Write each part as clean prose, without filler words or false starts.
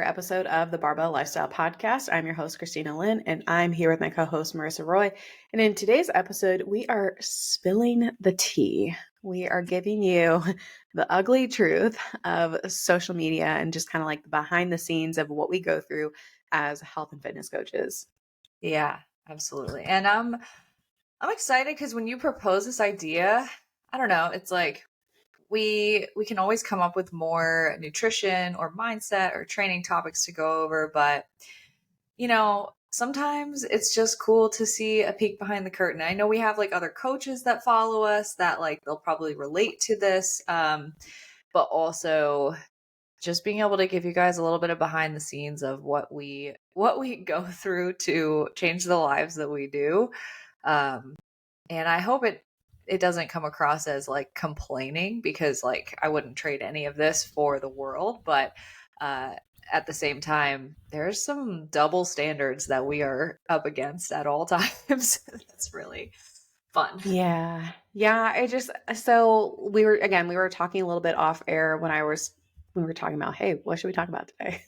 Episode of the Barbell Lifestyle Podcast. I'm your host, Christina Lynn, and I'm here with my co-host, Marissa Roy. And in today's episode, we are spilling the tea. We are giving you the ugly truth of social media and just kind of like the behind the scenes of what we go through as health and fitness coaches. Yeah, absolutely. And I'm excited because when you propose this idea, I don't know, it's like we can always come up with more nutrition or mindset or training topics to go over, but sometimes it's just cool to see a peek behind the curtain. I know we have like other coaches that follow us that like they'll probably relate to this, but also just being able to give you guys a little bit of behind the scenes of what we go through to change the lives that we do. And I hope it doesn't come across as like complaining, because like I wouldn't trade any of this for the world, but at the same time, there's some double standards that we are up against at all times. That's really fun. Yeah. So we were talking a little bit off air we were talking about, hey, what should we talk about today?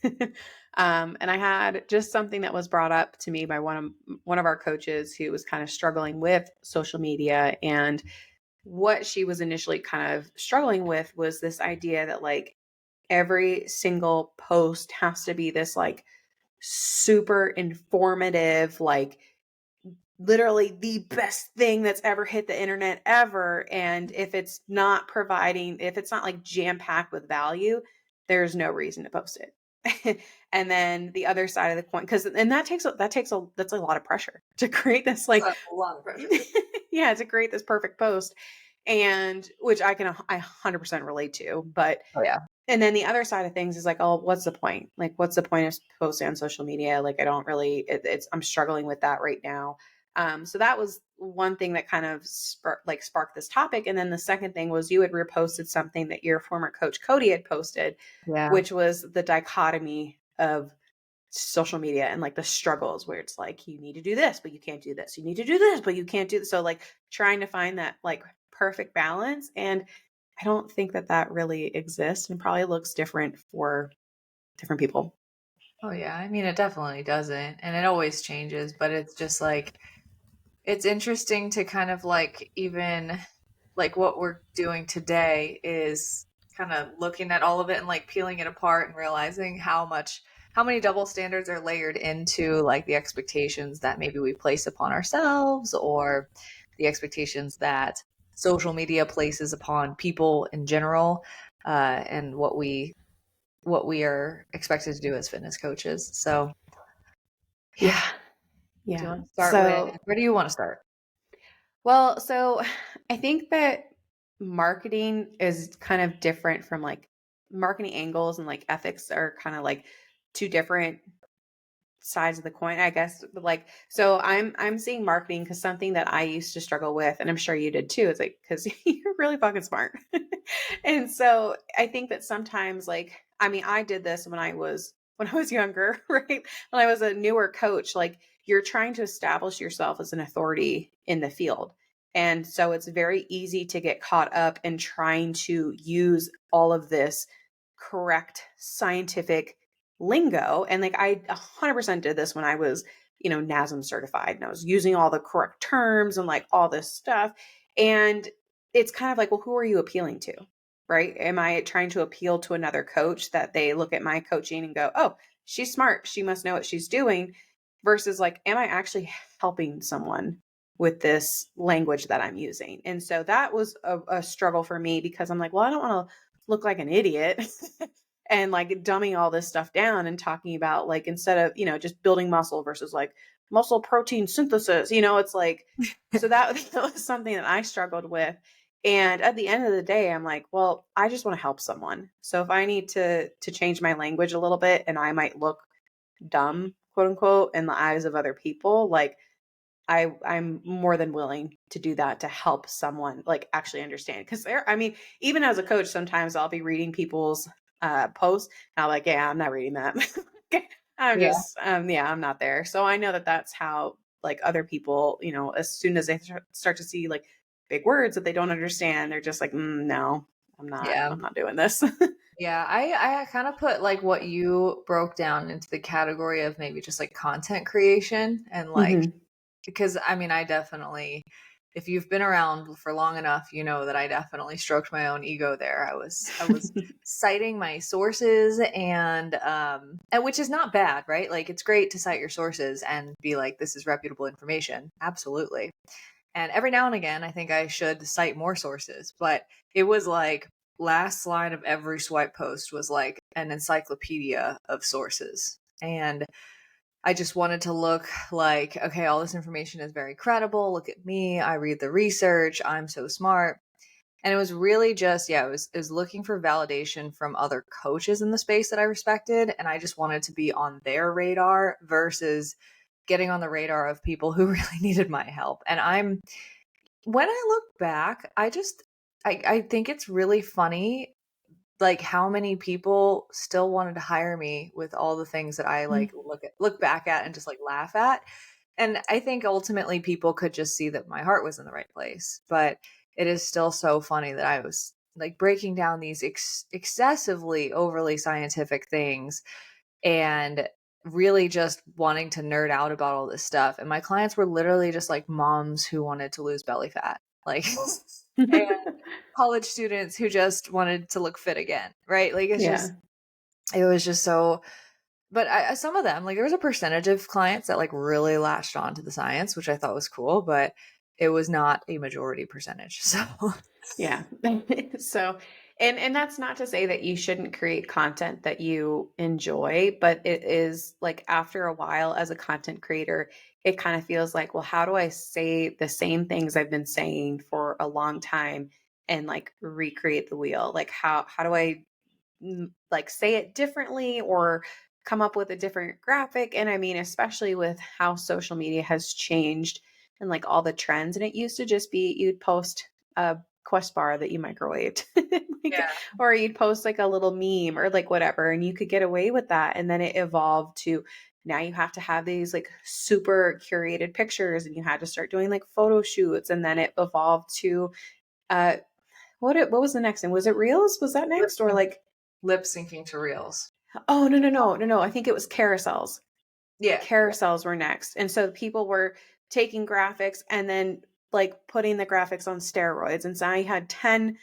And I had just something that was brought up to me by one of our coaches who was kind of struggling with social media. And what she was initially kind of struggling with was this idea that like every single post has to be this like super informative, like literally the best thing that's ever hit the internet ever. And if it's not like jam packed with value, there's no reason to post it. And then the other side of the coin, that's a lot of pressure to create this like A lot of pressure. yeah, to create this perfect post, and which I 100% relate to. But Oh yeah. and then the other side of things is like, oh, what's the point? Like, what's the point of posting on social media? Like, I don't really, I'm struggling with that right now. So that was one thing that kind of sparked this topic. And then the second thing was you had reposted something that your former coach Cody had posted, Yeah. which was the dichotomy of social media and like the struggles where it's like, you need to do this, but you can't do this. You need to do this, but you can't do this. So like trying to find that like perfect balance. And I don't think that really exists, and probably looks different for different people. Oh yeah. I mean, it definitely doesn't. And it always changes, but it's just like, it's interesting to kind of like, even like what we're doing today is kind of looking at all of it and like peeling it apart and realizing how many double standards are layered into like the expectations that maybe we place upon ourselves, or the expectations that social media places upon people in general, and what we are expected to do as fitness coaches. So Yeah. do you Yeah. want to start So, with, where do you want to start? well, so I think that marketing is kind of different from like marketing angles, and like ethics are kind of like two different sides of the coin, I guess. But like, so I'm seeing marketing because something that I used to struggle with, and I'm sure you did too, is like, because you're really fucking smart. And so I think that sometimes, like, I mean, I did this when I was younger, right? When I was a newer coach, like you're trying to establish yourself as an authority in the field. And so it's very easy to get caught up in trying to use all of this correct scientific lingo. And like I 100% did this when I was, NASM certified, and I was using all the correct terms and like all this stuff. And it's kind of like, well, who are you appealing to? Right? Am I trying to appeal to another coach that they look at my coaching and go, oh, she's smart, she must know what she's doing? Versus like, am I actually helping someone with this language that I'm using? And so that was a struggle for me, because I'm like, well, I don't want to look like an idiot and like dumbing all this stuff down and talking about like, instead of, just building muscle versus like muscle protein synthesis, it's like, so that was something that I struggled with. And at the end of the day, I'm like, well, I just want to help someone. So if I need to change my language a little bit, and I might look dumb, quote unquote, in the eyes of other people, like I'm more than willing to do that to help someone like actually understand. Because even as a coach, sometimes I'll be reading people's posts, and I'm like, yeah, I'm not reading that. I'm Yeah. just, I'm not there. So I know that that's how like other people, as soon as they start to see like big words that they don't understand, they're just like, no, I'm not, Yeah. I'm not doing this. Yeah, I kind of put like what you broke down into the category of maybe just like content creation and like Hmm. because I mean I definitely if you've been around for long enough, you know that I definitely stroked my own ego there. I was citing my sources and which is not bad, right? Like it's great to cite your sources and be like this is reputable information. Absolutely. And every now and again, I think I should cite more sources, but it was like last line of every swipe post was like an encyclopedia of sources. And I just wanted to look like, okay, all this information is very credible. Look at me. I read the research. I'm so smart. And it was really just, yeah, it was looking for validation from other coaches in the space that I respected. And I just wanted to be on their radar versus getting on the radar of people who really needed my help. And when I look back, I think it's really funny like how many people still wanted to hire me with all the things that I like look back at and just like laugh at. And I think ultimately people could just see that my heart was in the right place. But it is still so funny that I was like breaking down these excessively overly scientific things and really just wanting to nerd out about all this stuff. And my clients were literally just like moms who wanted to lose belly fat. Like and college students who just wanted to look fit again, right? Like Yeah. it was just so but some of them, like there was a percentage of clients that like really latched on to the science, which I thought was cool, but it was not a majority percentage. So Yeah. So, and that's not to say that you shouldn't create content that you enjoy, but it is like after a while as a content creator, it kind of feels like, well, how do I say the same things I've been saying for a long time and like recreate the wheel? Like how do I like say it differently or come up with a different graphic? And I mean, especially with how social media has changed and like all the trends. And it used to just be you'd post a Quest bar that you microwaved, like, yeah, or you'd post like a little meme or like whatever, and you could get away with that. And then it evolved to now you have to have these like super curated pictures, and you had to start doing like photo shoots. And then it evolved to uh, what was the next one? Was it Reels? Was that lip next, or sync, like lip syncing to reels. oh, no, no, no, no, no, I think it was carousels. Yeah, Carousels were next. And so people were taking graphics and then like putting the graphics on steroids. And so I had 10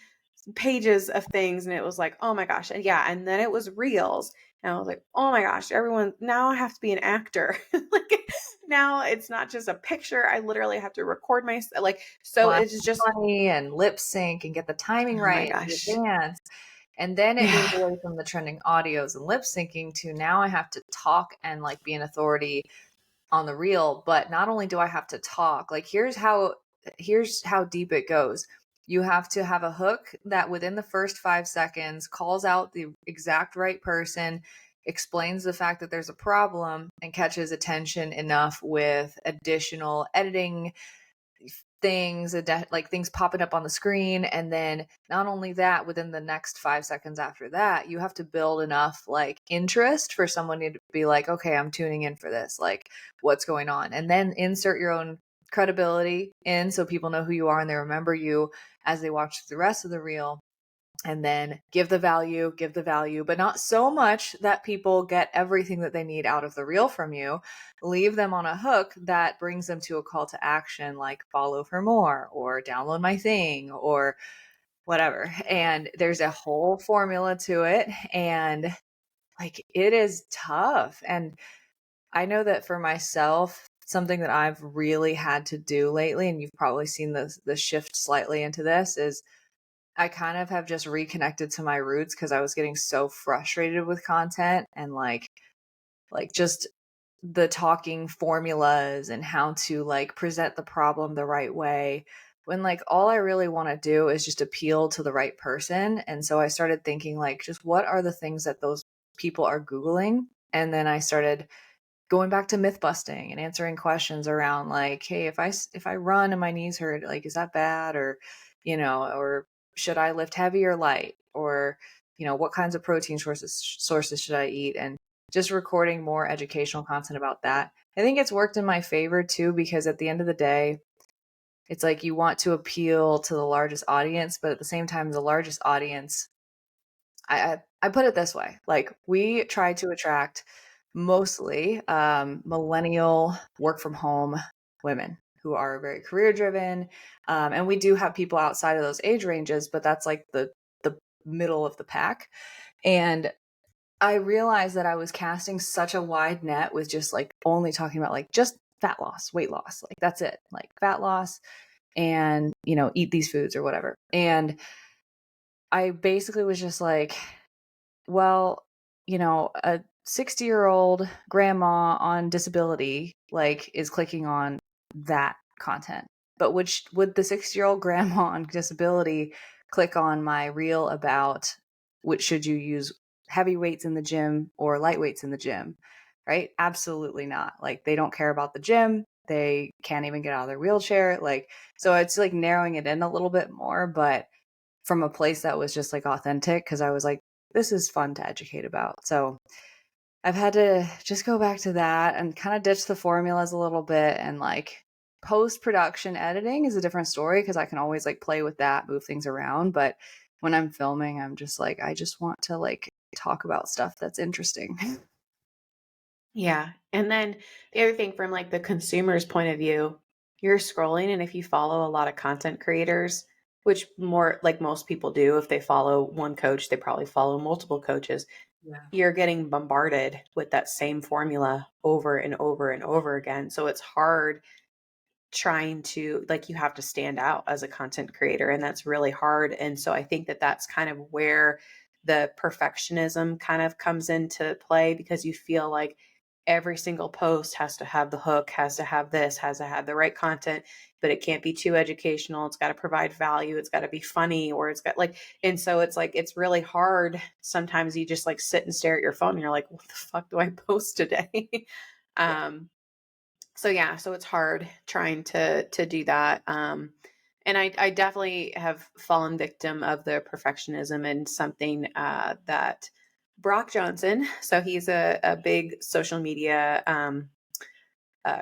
pages of things and it was like, oh my gosh. And yeah, and then it was reels. And I was like, oh my gosh, everyone, now I have to be an actor. Like now it's not just a picture. I literally have to record myself. Like, so want it's just, funny and lip sync and get the timing oh my right and gosh. the dance. And then it moved Yeah. away from the trending audios and lip syncing to now I have to talk and like be an authority on the reel. But not only do I have to talk, like here's how deep it goes. You have to have a hook that within the first 5 seconds calls out the exact right person, explains the fact that there's a problem, and catches attention enough with additional editing things, like things popping up on the screen. And then not only that, within the next 5 seconds after that, you have to build enough like interest for someone to be like, okay, I'm tuning in for this. Like, what's going on? And then insert your own credibility in so people know who you are and they remember you as they watch the rest of the reel, and then give the value, but not so much that people get everything that they need out of the reel from you. Leave them on a hook that brings them to a call to action, like follow for more or download my thing or whatever. And there's a whole formula to it. And like it is tough. And I know that for myself, something that I've really had to do lately, and you've probably seen the shift slightly into this, is I kind of have just reconnected to my roots because I was getting so frustrated with content and like just the talking formulas and how to like present the problem the right way when like all I really want to do is just appeal to the right person. And so I started thinking like just what are the things that those people are googling, and then I started going back to myth busting and answering questions around like, hey, if I run and my knees hurt, like is that bad? Or or should I lift heavy or light? Or what kinds of protein sources should I eat? And just recording more educational content about that. I think it's worked in my favor too, because at the end of the day, it's like you want to appeal to the largest audience, but at the same time the largest audience I put it this way, like, we try to attract mostly, millennial work from home women who are very career driven, and we do have people outside of those age ranges, but that's like the middle of the pack, and I realized that I was casting such a wide net with just, like, only talking about, like, just fat loss, weight loss, like, that's it, like, fat loss and, eat these foods or whatever, and I basically was just like, well, a 60-year-old grandma on disability, like, is clicking on that content. But would the 60-year-old grandma on disability click on my reel about which should you use heavy weights in the gym or light weights in the gym? Right? Absolutely not. Like, they don't care about the gym. They can't even get out of their wheelchair. Like, so it's like narrowing it in a little bit more, but from a place that was just like authentic because I was like, this is fun to educate about. So I've had to just go back to that and kind of ditch the formulas a little bit, and like post production editing is a different story because I can always like play with that, move things around. But when I'm filming, I'm just like, I just want to like talk about stuff that's interesting. Yeah. And then the other thing from like the consumer's point of view, you're scrolling and if you follow a lot of content creators, which more like most people do, if they follow one coach, they probably follow multiple coaches. Yeah. You're getting bombarded with that same formula over and over and over again. So it's hard trying to like you have to stand out as a content creator and that's really hard, and so I think that that's kind of where the perfectionism kind of comes into play because you feel like every single post has to have the hook, has to have this, has to have the right content, but it can't be too educational, it's got to provide value, it's got to be funny, or it's got like, and so it's like it's really hard sometimes. You just like sit and stare at your phone and you're like, what the fuck do I post today? Yeah. um so yeah, so it's hard trying to do that. And I definitely have fallen victim of the perfectionism and something that Brock Johnson, so he's a big social media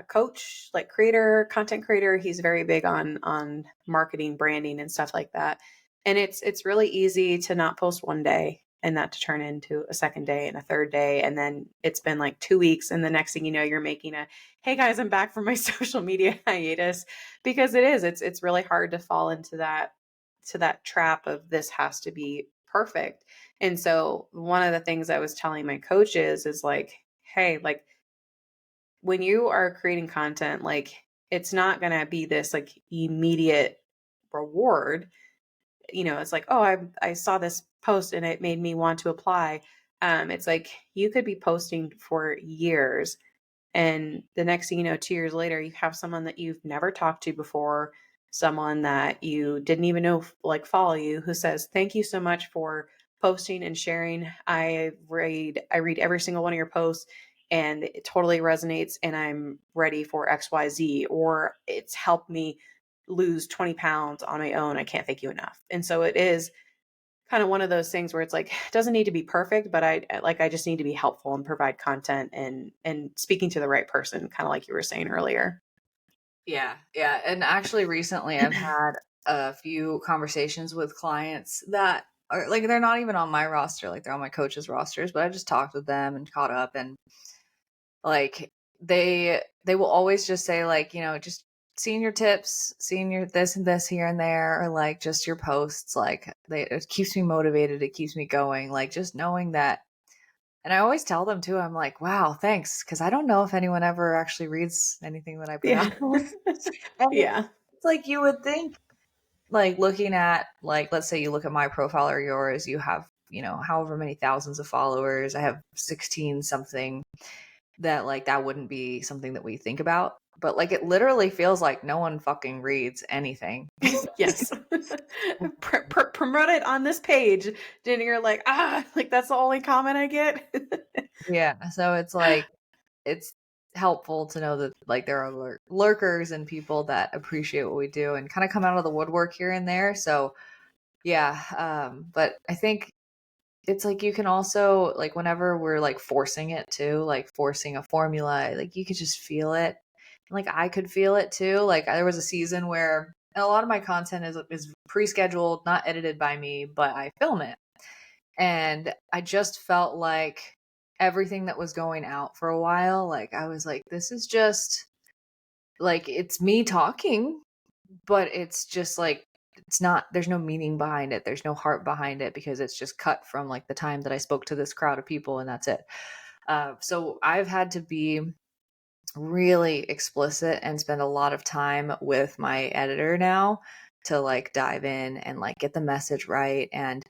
coach, like creator, content creator. He's very big on marketing, branding, and stuff like that. And it's really easy to not post one day and that to turn into a second day and a third day, and then it's been like 2 weeks, and the next thing you know, you're making a hey guys, I'm back from my social media hiatus because it's really hard to fall into that trap of this has to be perfect. And so one of the things I was telling my coaches is like, hey, like when you are creating content, like it's not going to be this like immediate reward. It's like, oh, I saw this post and it made me want to apply. It's like you could be posting for years, and the next thing you know, 2 years later, you have someone that you've never talked to before, someone that you didn't even know like follow you, who says, "Thank you so much for posting and sharing. I read every single one of your posts and it totally resonates and I'm ready for XYZ, or it's helped me lose 20 pounds on my own. I can't thank you enough." And so it is kind of one of those things where it's like it doesn't need to be perfect, but I just need to be helpful and provide content and speaking to the right person, kind of like you were saying earlier. Yeah, yeah. And actually recently I've had a few conversations with clients that are like they're not even on my roster, like they're on my coach's rosters, but I just talked with them and caught up, and like they will always just say like, just seeing your tips, seeing your this and this here and there, or like just your posts, like it keeps me motivated, it keeps me going, like just knowing that. And I always tell them too, I'm like, wow, thanks. Cause I don't know if anyone ever actually reads anything that I put Yeah. out. And Yeah. it's like you would think, like looking at, like, let's say you look at my profile or yours, you have, however many thousands of followers. I have 16 something, that like that wouldn't be something that we think about. But like it literally feels like no one fucking reads anything. Yes. Promote it on this page. Then you're like, like that's the only comment I get. Yeah. So it's like, it's helpful to know that like there are lurkers and people that appreciate what we do and kind of come out of the woodwork here and there. So yeah, but I think it's like you can also like whenever we're like forcing it too, like forcing a formula, like you could just feel it. Like I could feel it too. Like there was a season where, and a lot of my content is pre-scheduled, not edited by me, but I film it. And I just felt like everything that was going out for a while, like I was like, this is just like, it's me talking, but it's just like, it's not, there's no meaning behind it. There's no heart behind it because it's just cut from like the time that I spoke to this crowd of people and that's it. So I've had to be really explicit and spend a lot of time with my editor now to like dive in and like get the message right. And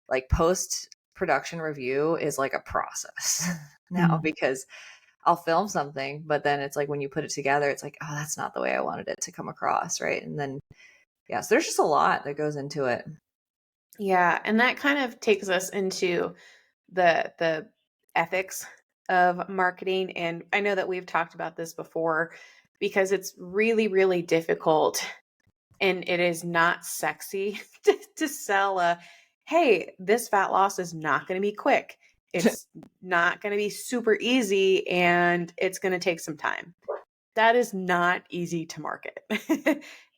like post production review is like a process now Mm. because I'll film something, but then it's like when you put it together, it's like, oh, that's not the way I wanted it to come across. Right. And then, yeah, so there's just a lot that goes into it. Yeah, and that kind of takes us into the ethics of marketing. And I know that we've talked about this before because it's really, really difficult and it is not sexy to sell a, hey, this fat loss is not going to be quick. It's not going to be super easy and it's going to take some time. That is not easy to market.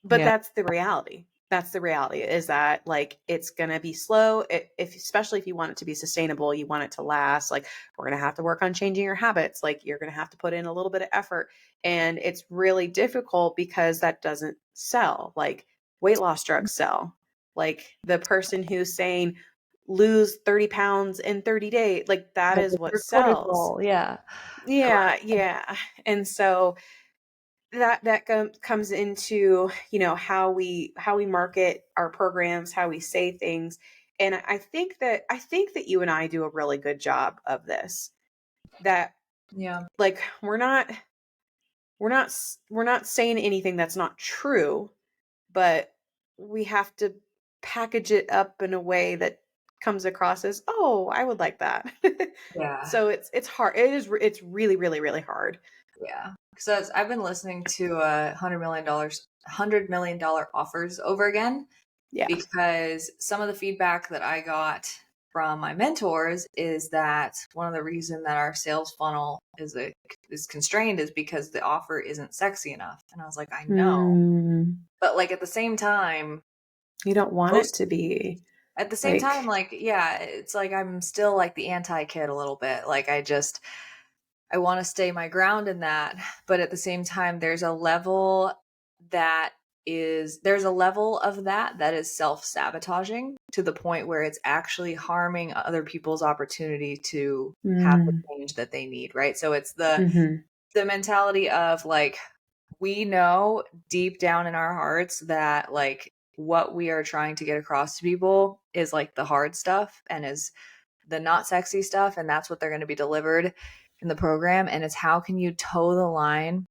But Yeah. that's the reality. That's the reality is that like it's going to be slow if especially if you want it to be sustainable, you want it to last, like we're going to have to work on changing your habits, like you're going to have to put in a little bit of effort and it's really difficult because that doesn't sell. Like weight loss drugs sell. Like the person who's saying lose 30 pounds in 30 days, like that Like is what your sells. cortisol. Yeah. Yeah, Correct. yeah. And so that comes into how we market our programs, how we say things, and I think that you and I do a really good job of this. That Yeah. like we're not saying anything that's not true, but we have to package it up in a way that comes across as, oh, I would like that. Yeah. So it's hard. It's really really really hard. Yeah. Because I've been listening to $100 million offers over again Yeah. because some of the feedback that I got from my mentors is that one of the reason that our sales funnel is constrained is because the offer isn't sexy enough. And I was like, I know, Hmm. but like at the same time, You don't want it most to be at the same time, like, like yeah, it's like I'm still like the anti kid a little bit. Like I want to stay my ground in that, but at the same time that there's a level of that is self-sabotaging to the point where it's actually harming other people's opportunity to have the mm, change that they need, right? So it's the mhm, the mentality of like we know deep down in our hearts that like what we are trying to get across to people is like the hard stuff and is the not sexy stuff, and that's what they're going to be delivered in the program. And it's how can you toe the line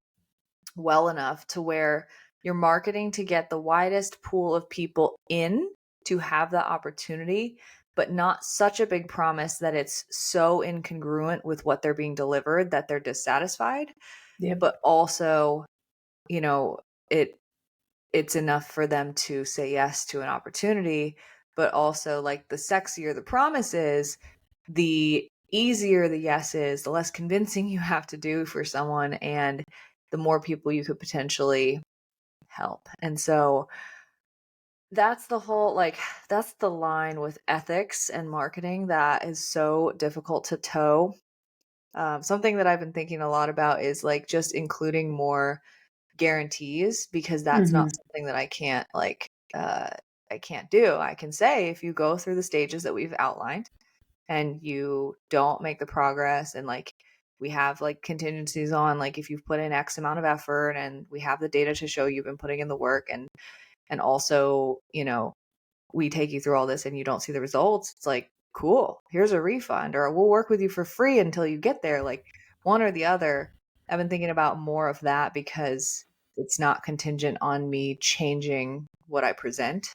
well enough to where you're marketing to get the widest pool of people in to have the opportunity, but not such a big promise that it's so incongruent with what they're being delivered that they're dissatisfied, yep, but also, you know, it it's enough for them to say yes to an opportunity. But also, like, the sexier the promise is, the easier the yes is, the less convincing you have to do for someone, and the more people you could potentially help. And so that's the whole, like, that's the line with ethics and marketing that is so difficult to toe. Something that I've been thinking a lot about is like just including more guarantees because that's not mhm, something that I can't do. I can say if you go through the stages that we've outlined and you don't make the progress and like we have like contingencies on like if you've put in X amount of effort and we have the data to show you've been putting in the work and also, we take you through all this and you don't see the results, it's like, cool, here's a refund, or we'll work with you for free until you get there. Like one or the other. I've been thinking about more of that because it's not contingent on me changing what I present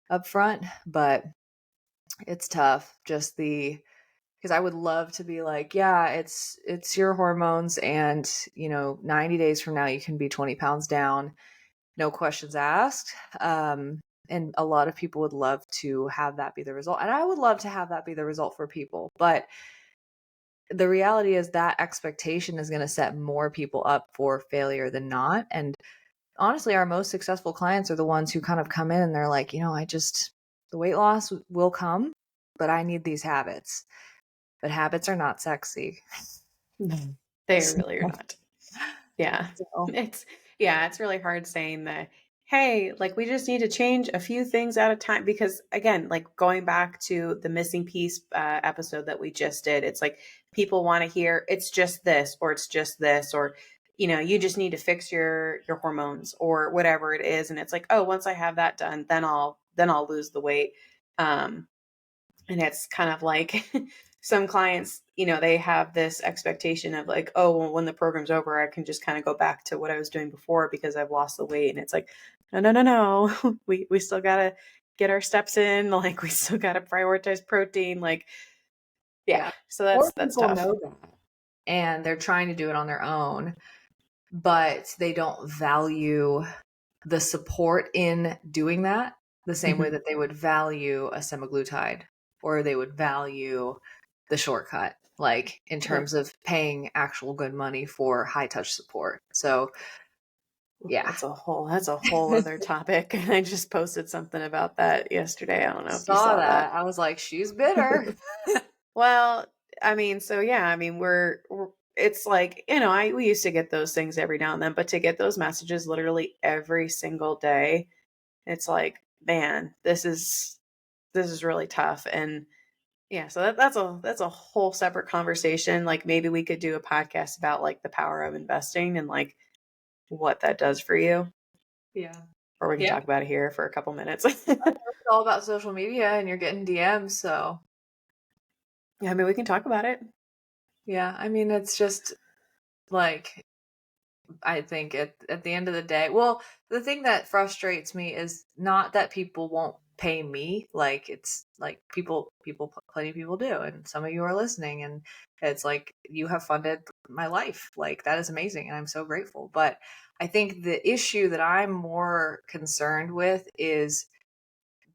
up front, but it's tough. Just the because I would love to be like, yeah, it's your hormones and 90 days from now you can be 20 pounds down, no questions asked. And a lot of people would love to have that be the result. And I would love to have that be the result for people. But the reality is that expectation is going to set more people up for failure than not. And honestly, our most successful clients are the ones who kind of come in and they're like, the weight loss will come. but I need these habits. But habits are not sexy. Mhm. They So, really are not. Yeah. so, It's really hard saying that, hey, like we just need to change a few things at a time because again, like going back to the missing piece episode that we just did, it's like people want to hear it's just this or it's just this or you just need to fix your hormones or whatever it is and it's like, oh, once I have that done, then I'll lose the weight. Um and it's kind of like some clients, they have this expectation of like, oh, well, when the program's over, I can just kind of go back to what I was doing before because I've lost the weight. And it's like, no, no, no, no. We still gotta get our steps in. Like we still gotta prioritize protein. Like, yeah. yeah. So More that's people tough. know that. And they're trying to do it on their own, but they don't value the support in doing that the same way Mhm. that they would value a semaglutide or they would value the shortcut, like in Yep. terms of paying actual good money for high touch support. So, yeah. That's a whole other topic. And I just posted something about that yesterday. I don't know if you Saw saw that. that. I was like, she's bitter. Well, I mean, so yeah, I mean, we're it's like, we used to get those things every now and then, but to get those messages literally every single day, it's like, man, this is really tough. And yeah, so that's a whole separate conversation. Like maybe we could do a podcast about like the power of investing and like what that does for you, Yeah. or we can Yeah. talk about it here for a couple minutes. It's all about social media and you're getting DMs. So, Yeah, I mean, we can talk about it. yeah, I mean, it's just like, I think at the end of the day, well, the thing that frustrates me is not that people won't pay me. Like it's like plenty of people do, and some of you are listening, and it's like you have funded my life. Like that is amazing, and I'm so grateful. But I think the issue that I'm more concerned with is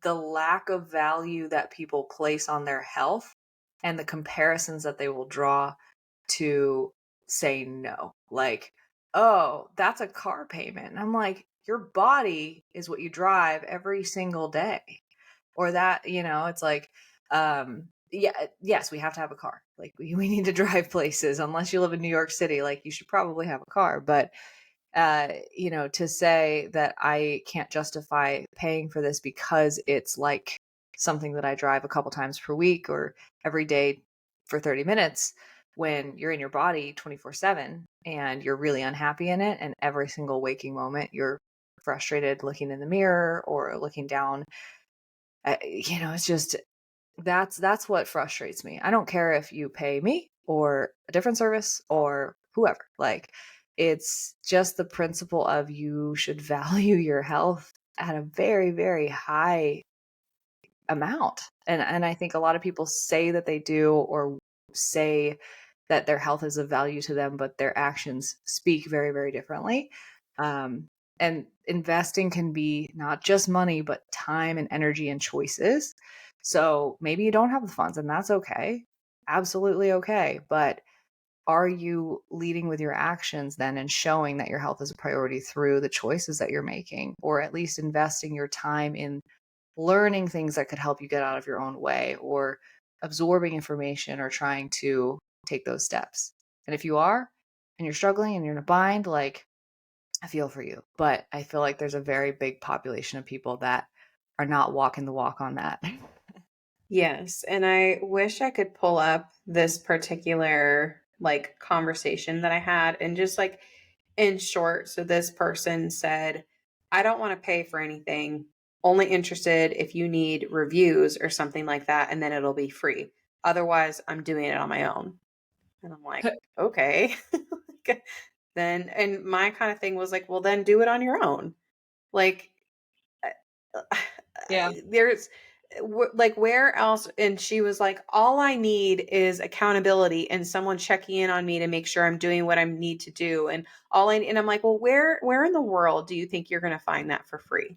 the lack of value that people place on their health and the comparisons that they will draw to say no. Like, oh, that's a car payment. And I'm like, your body is what you drive every single day. Or that, it's like, yeah, yes, we have to have a car. Like we need to drive places. Unless you live in New York City, like you should probably have a car. But to say that I can't justify paying for this because it's like something that I drive a couple times per week or every day for 30 minutes when you're in your body 24/7 and you're really unhappy in it. And every single waking moment, you're frustrated looking in the mirror or looking down. It's just that's what frustrates me. I don't care if you pay me or a different service or whoever. Like it's just the principle of you should value your health at a very, very high amount. And I think a lot of people say that they do or say that their health is of value to them, but their actions speak very, very differently. Um, and investing can be not just money, but time and energy and choices. So maybe you don't have the funds, and that's okay. Absolutely okay. But are you leading with your actions then and showing that your health is a priority through the choices that you're making, or at least investing your time in learning things that could help you get out of your own way or absorbing information or trying to take those steps? And if you are and you're struggling and you're in a bind, like I feel for you. But I feel like there's a very big population of people that are not walking the walk on that. Yes, and I wish I could pull up this particular like conversation that I had and just like in short, so this person said, "I don't want to pay for anything. Only interested if you need reviews or something like that and then it'll be free. Otherwise, I'm doing it on my own." And I'm like, "Okay." Then and my kind of thing was like, "Well, then do it on your own." Like Yeah. there's like where else, and she was like, all I need is accountability and someone checking in on me to make sure I'm doing what I need to do, and and I'm like, well, where in the world do you think you're going to find that for free?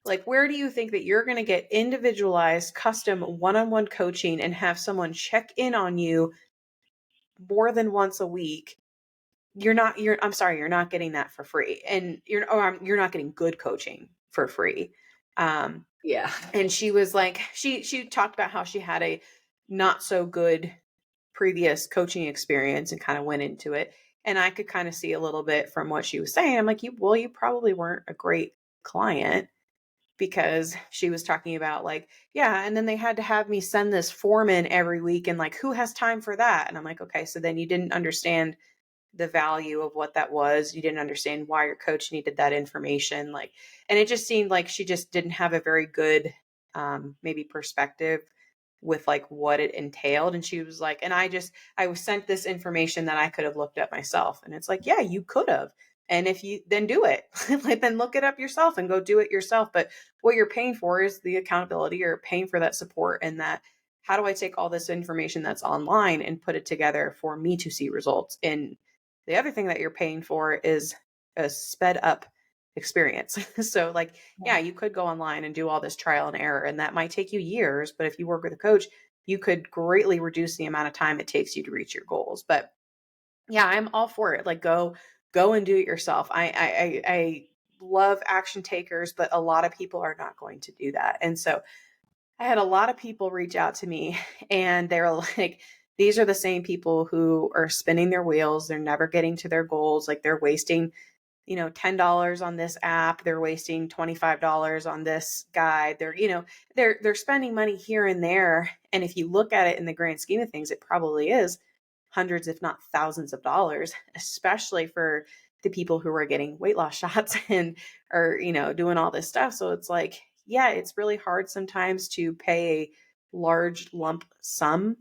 Like where do you think that you're going to get individualized custom one-on-one coaching and have someone check in on you more than once a week? I'm sorry, you're not getting that for free, and you're not getting good coaching for free. Yeah. And she was like, she talked about how she had a not so good previous coaching experience and kind of went into it. And I could kind of see a little bit from what she was saying. I'm like, you probably weren't a great client, because she was talking about like, yeah, and then they had to have me send this form in every week, and like, who has time for that? And I'm like, okay, so then you didn't understand the value of what that was. You didn't understand why your coach needed that information. Like, and it just seemed like she just didn't have a very good, maybe perspective with like what it entailed. And she was like, and I was sent this information that I could have looked up myself. And it's like, yeah, you could have. And if you then do it, like then look it up yourself and go do it yourself. But what you're paying for is the accountability. You're paying for that support, and that, how do I take all this information that's online and put it together for me to see results? And the other thing that you're paying for is a sped up experience. So like, Yeah. yeah, you could go online and do all this trial and error, and that might take you years, but if you work with a coach, you could greatly reduce the amount of time it takes you to reach your goals. But yeah, I'm all for it. Like, go and do it yourself. I love action takers, but a lot of people are not going to do that. And so I had a lot of people reach out to me, and they're like, these are the same people who are spinning their wheels. They're never getting to their goals. Like, they're wasting, $10 on this app. They're wasting $25 on this guide. They're spending money here and there. And if you look at it in the grand scheme of things, it probably is hundreds, if not thousands of dollars, especially for the people who are getting weight loss shots and are, doing all this stuff. So it's like, yeah, it's really hard sometimes to pay a large lump sum,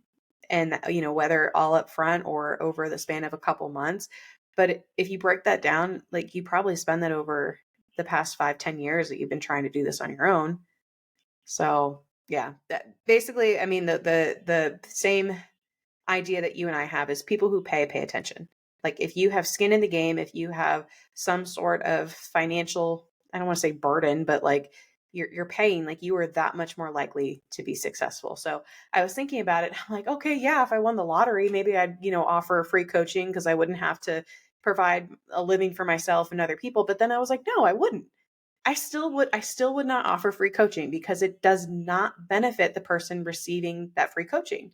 and, whether all up front or over the span of a couple months. But if you break that down, like, you probably spend that over the past 5, 10 years that you've been trying to do this on your own. So yeah, that basically, I mean, the same idea that you and I have is people who pay attention. Like, if you have skin in the game, if you have some sort of financial, I don't want to say burden, but like, you're paying, like, you are that much more likely to be successful. So I was thinking about it. I'm like, okay, yeah, if I won the lottery, maybe I'd, offer free coaching, because I wouldn't have to provide a living for myself and other people. But then I was like, no, I wouldn't. I still would not offer free coaching, because it does not benefit the person receiving that free coaching.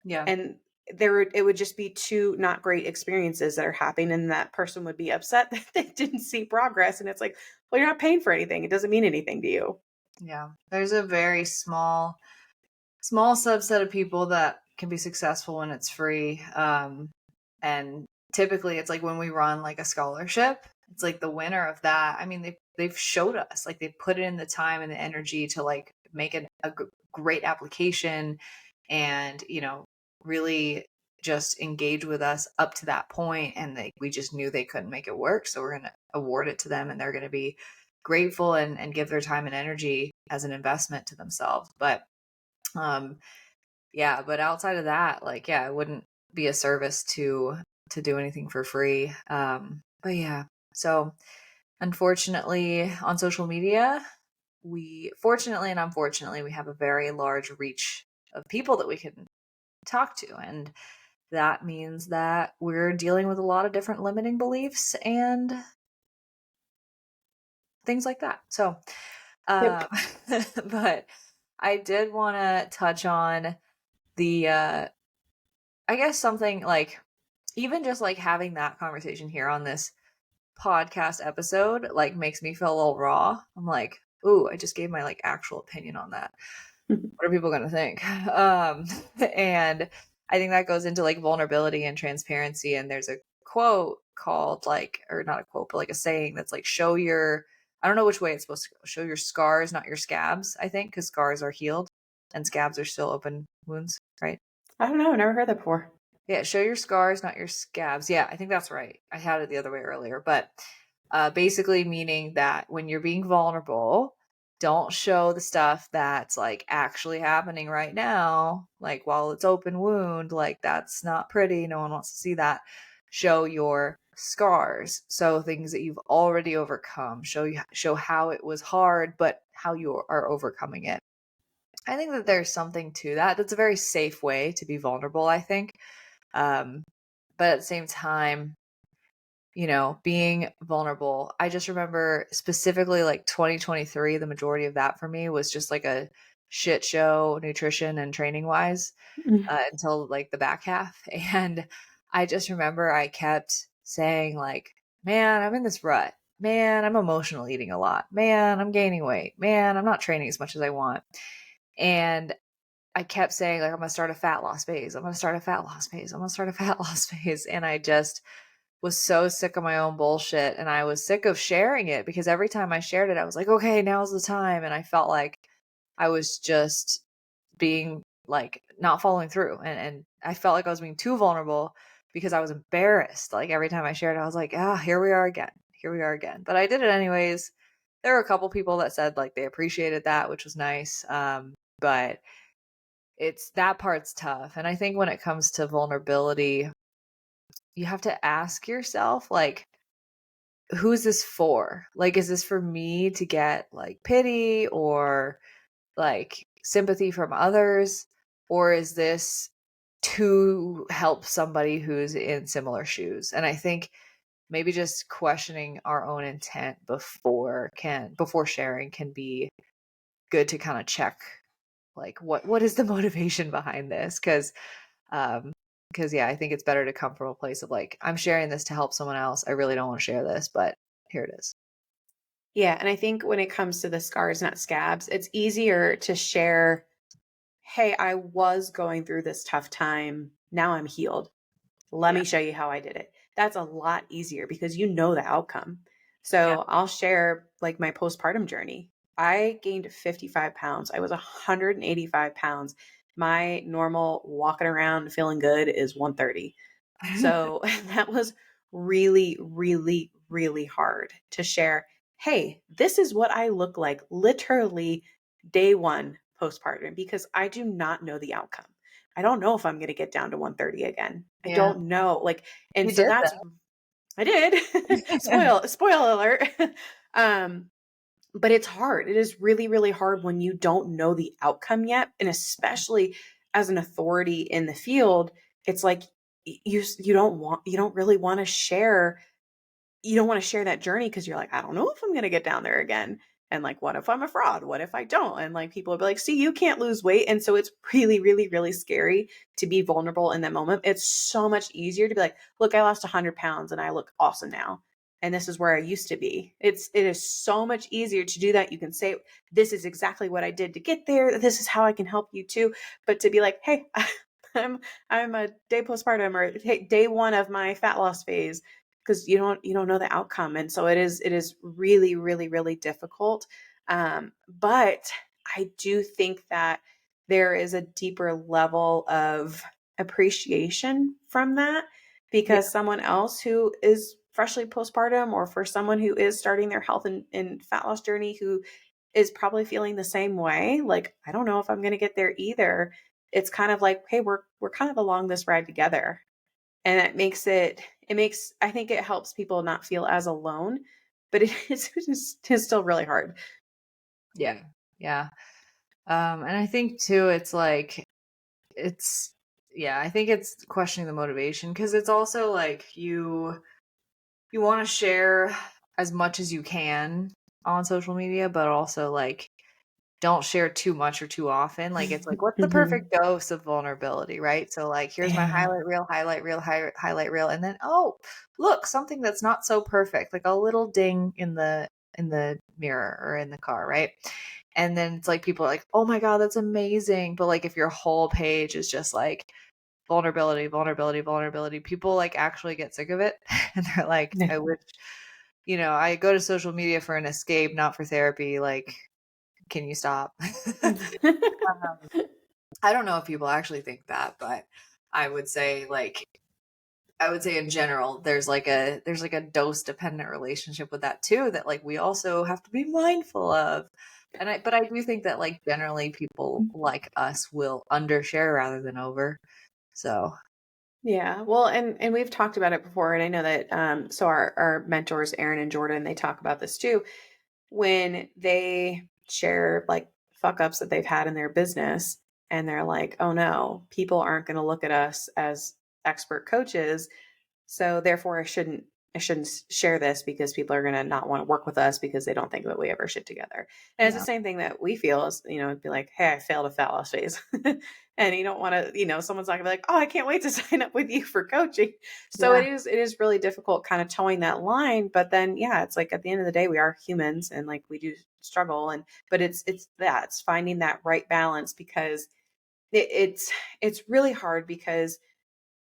Yeah. And it would just be two not great experiences that are happening, and that person would be upset that they didn't see progress. And it's like, well, you're not paying for anything. It doesn't mean anything to you. Yeah. There's a very small subset of people that can be successful when it's free. And typically it's like when we run like a scholarship, it's like the winner of that. I mean, they've showed us, like, they put in the time and the energy to like make a great application, and really just engage with us up to that point, and we just knew they couldn't make it work, so we're going to award it to them, and they're going to be grateful and give their time and energy as an investment to themselves. But um yeah, but outside of that, like, yeah, it wouldn't be a service to do anything for free. But yeah, so unfortunately on social media, we fortunately and unfortunately we have a very large reach of people that we can talk to, and that means that we're dealing with a lot of different limiting beliefs and things like that. So Yep. um but I did want to touch on the I guess something like, even just like having that conversation here on this podcast episode like makes me feel a little raw. I'm like, ooh, I just gave my like actual opinion on that. What are people going to think? And I think that goes into like vulnerability and transparency. And there's a quote called like, or not a quote, but like a saying that's like, I don't know which way it's supposed to go. Show your scars, not your scabs, I think, because scars are healed and scabs are still open wounds, right? I don't know. Never heard that before. Yeah, show your scars, not your scabs. Yeah, I think that's right. I had it the other way earlier, but basically meaning that when you're being vulnerable, don't show the stuff that's like actually happening right now. Like, while it's open wound, like, that's not pretty. No one wants to see that. Show your scars. So things that you've already overcome. Show how it was hard, but how you are overcoming it. I think that there's something to that. That's a very safe way to be vulnerable, I think. Um, but at the same time, being vulnerable. I just remember specifically like 2023, the majority of that for me was just like a shit show, nutrition and training wise, Mm. until like the back half. And I just remember I kept saying, like, man, I'm in this rut. Man, I'm emotional eating a lot. Man, I'm gaining weight. Man, I'm not training as much as I want. And I kept saying, like, I'm going to start a fat loss phase. I'm going to start a fat loss phase. I'm going to start a fat loss phase. And I just was so sick of my own bullshit. And I was sick of sharing it because every time I shared it, I was like, okay, now's the time. And I felt like I was just being like not following through. And I felt like I was being too vulnerable because I was embarrassed. Like every time I shared it, I was like, here we are again. Here we are again. But I did it anyways. There were a couple people that said like they appreciated that, which was nice. But it's that part's tough. And I think when it comes to vulnerability, you have to ask yourself, like, who's this for? Like, is this for me to get like pity or like sympathy from others? Or is this to help somebody who's in similar shoes? And I think maybe just questioning our own intent before sharing can be good to kind of check like what is the motivation behind this? Um, because yeah, I think it's better to come from a place of like, I'm sharing this to help someone else. I really don't want to share this, but here it is. Yeah, and I think when it comes to the scars, not scabs, it's easier to share, "Hey, I was going through this tough time. Now I'm healed. Let Yeah. me show you how I did it." That's a lot easier because you know the outcome. Yeah. So I'll share like my postpartum journey. I gained 55 pounds. I was 185 pounds. My normal walking around feeling good is 130. So that was really, really, really hard to share. Hey, this is what I look like literally day one postpartum because I do not know the outcome. I don't know if I'm going to get down to 130 again. I Yeah. don't know. Like, and You so did that's, I did. that. Spoil alert. um, but it's hard. It is really, really hard when you don't know the outcome yet. And especially as an authority in the field, it's like you don't really want to share you don't want to share that journey because you're like, I don't know if I'm going to get down there again. And like, what if I'm a fraud? What if I don't? And like, people will be like, see, you can't lose weight. And so it's really, really, really scary to be vulnerable in that moment. It's so much easier to be like, look, I lost 100 pounds and I look awesome now. And this is where I used to be. It is so much easier to do that. You can say, this is exactly what I did to get there. This is how I can help you too. But to be like, hey, I'm I'm a day postpartum or hey, day one of my fat loss phase because you don't know the outcome, and so it is really, really, really difficult. But I do think that there is a deeper level of appreciation from that Yeah. because someone else who is freshly postpartum or for someone who is starting their health and fat loss journey who is probably feeling the same way, like, I don't know if I'm going to get there either. It's kind of like, hey, we're kind of along this ride together, and it makes I think it helps people not feel as alone, but it's still really hard. Yeah. Yeah. And I think too, it's like, it's, yeah, I think it's questioning the motivation because it's also like you want to share as much as you can on social media, but also like don't share too much or too often. Like it's like, what's the Mhm. perfect dose of vulnerability, right? So like, here's my Yeah. highlight reel, and then oh, look, something that's not so perfect, like a little ding in the mirror or in the car, right? And then it's like people are like, oh my god, that's amazing. But like, if your whole page is just like vulnerability, vulnerability, vulnerability, people like actually get sick of it, and they're like, Yeah. I wish. I go to social media for an escape, not for therapy. Like, can you stop? I don't know if people actually think that, but I would say like I would say in general there's like a dose dependent relationship with that too that like we also have to be mindful of. But I do think that like generally people like us will undershare rather than over. So, Yeah. Well, and we've talked about it before, and I know that so our mentors, Aaron and Jordan, they talk about this too. When they share like fuck ups that they've had in their business, and they're like, oh no, people aren't going to look at us as expert coaches, so therefore I shouldn't I shouldn't share this because people are going to not want to work with us because they don't think that we have our shit together. And it's the Yeah. same thing that we feel is, be like, hey, I failed a phallus phase. And you don't want to, someone's not gonna be like, oh, I can't wait to sign up with you for coaching. So Yeah. it is really difficult kind of towing that line. But then, yeah, it's like at the end of the day, we are humans and like we do struggle. But it's finding that right balance because it's really hard because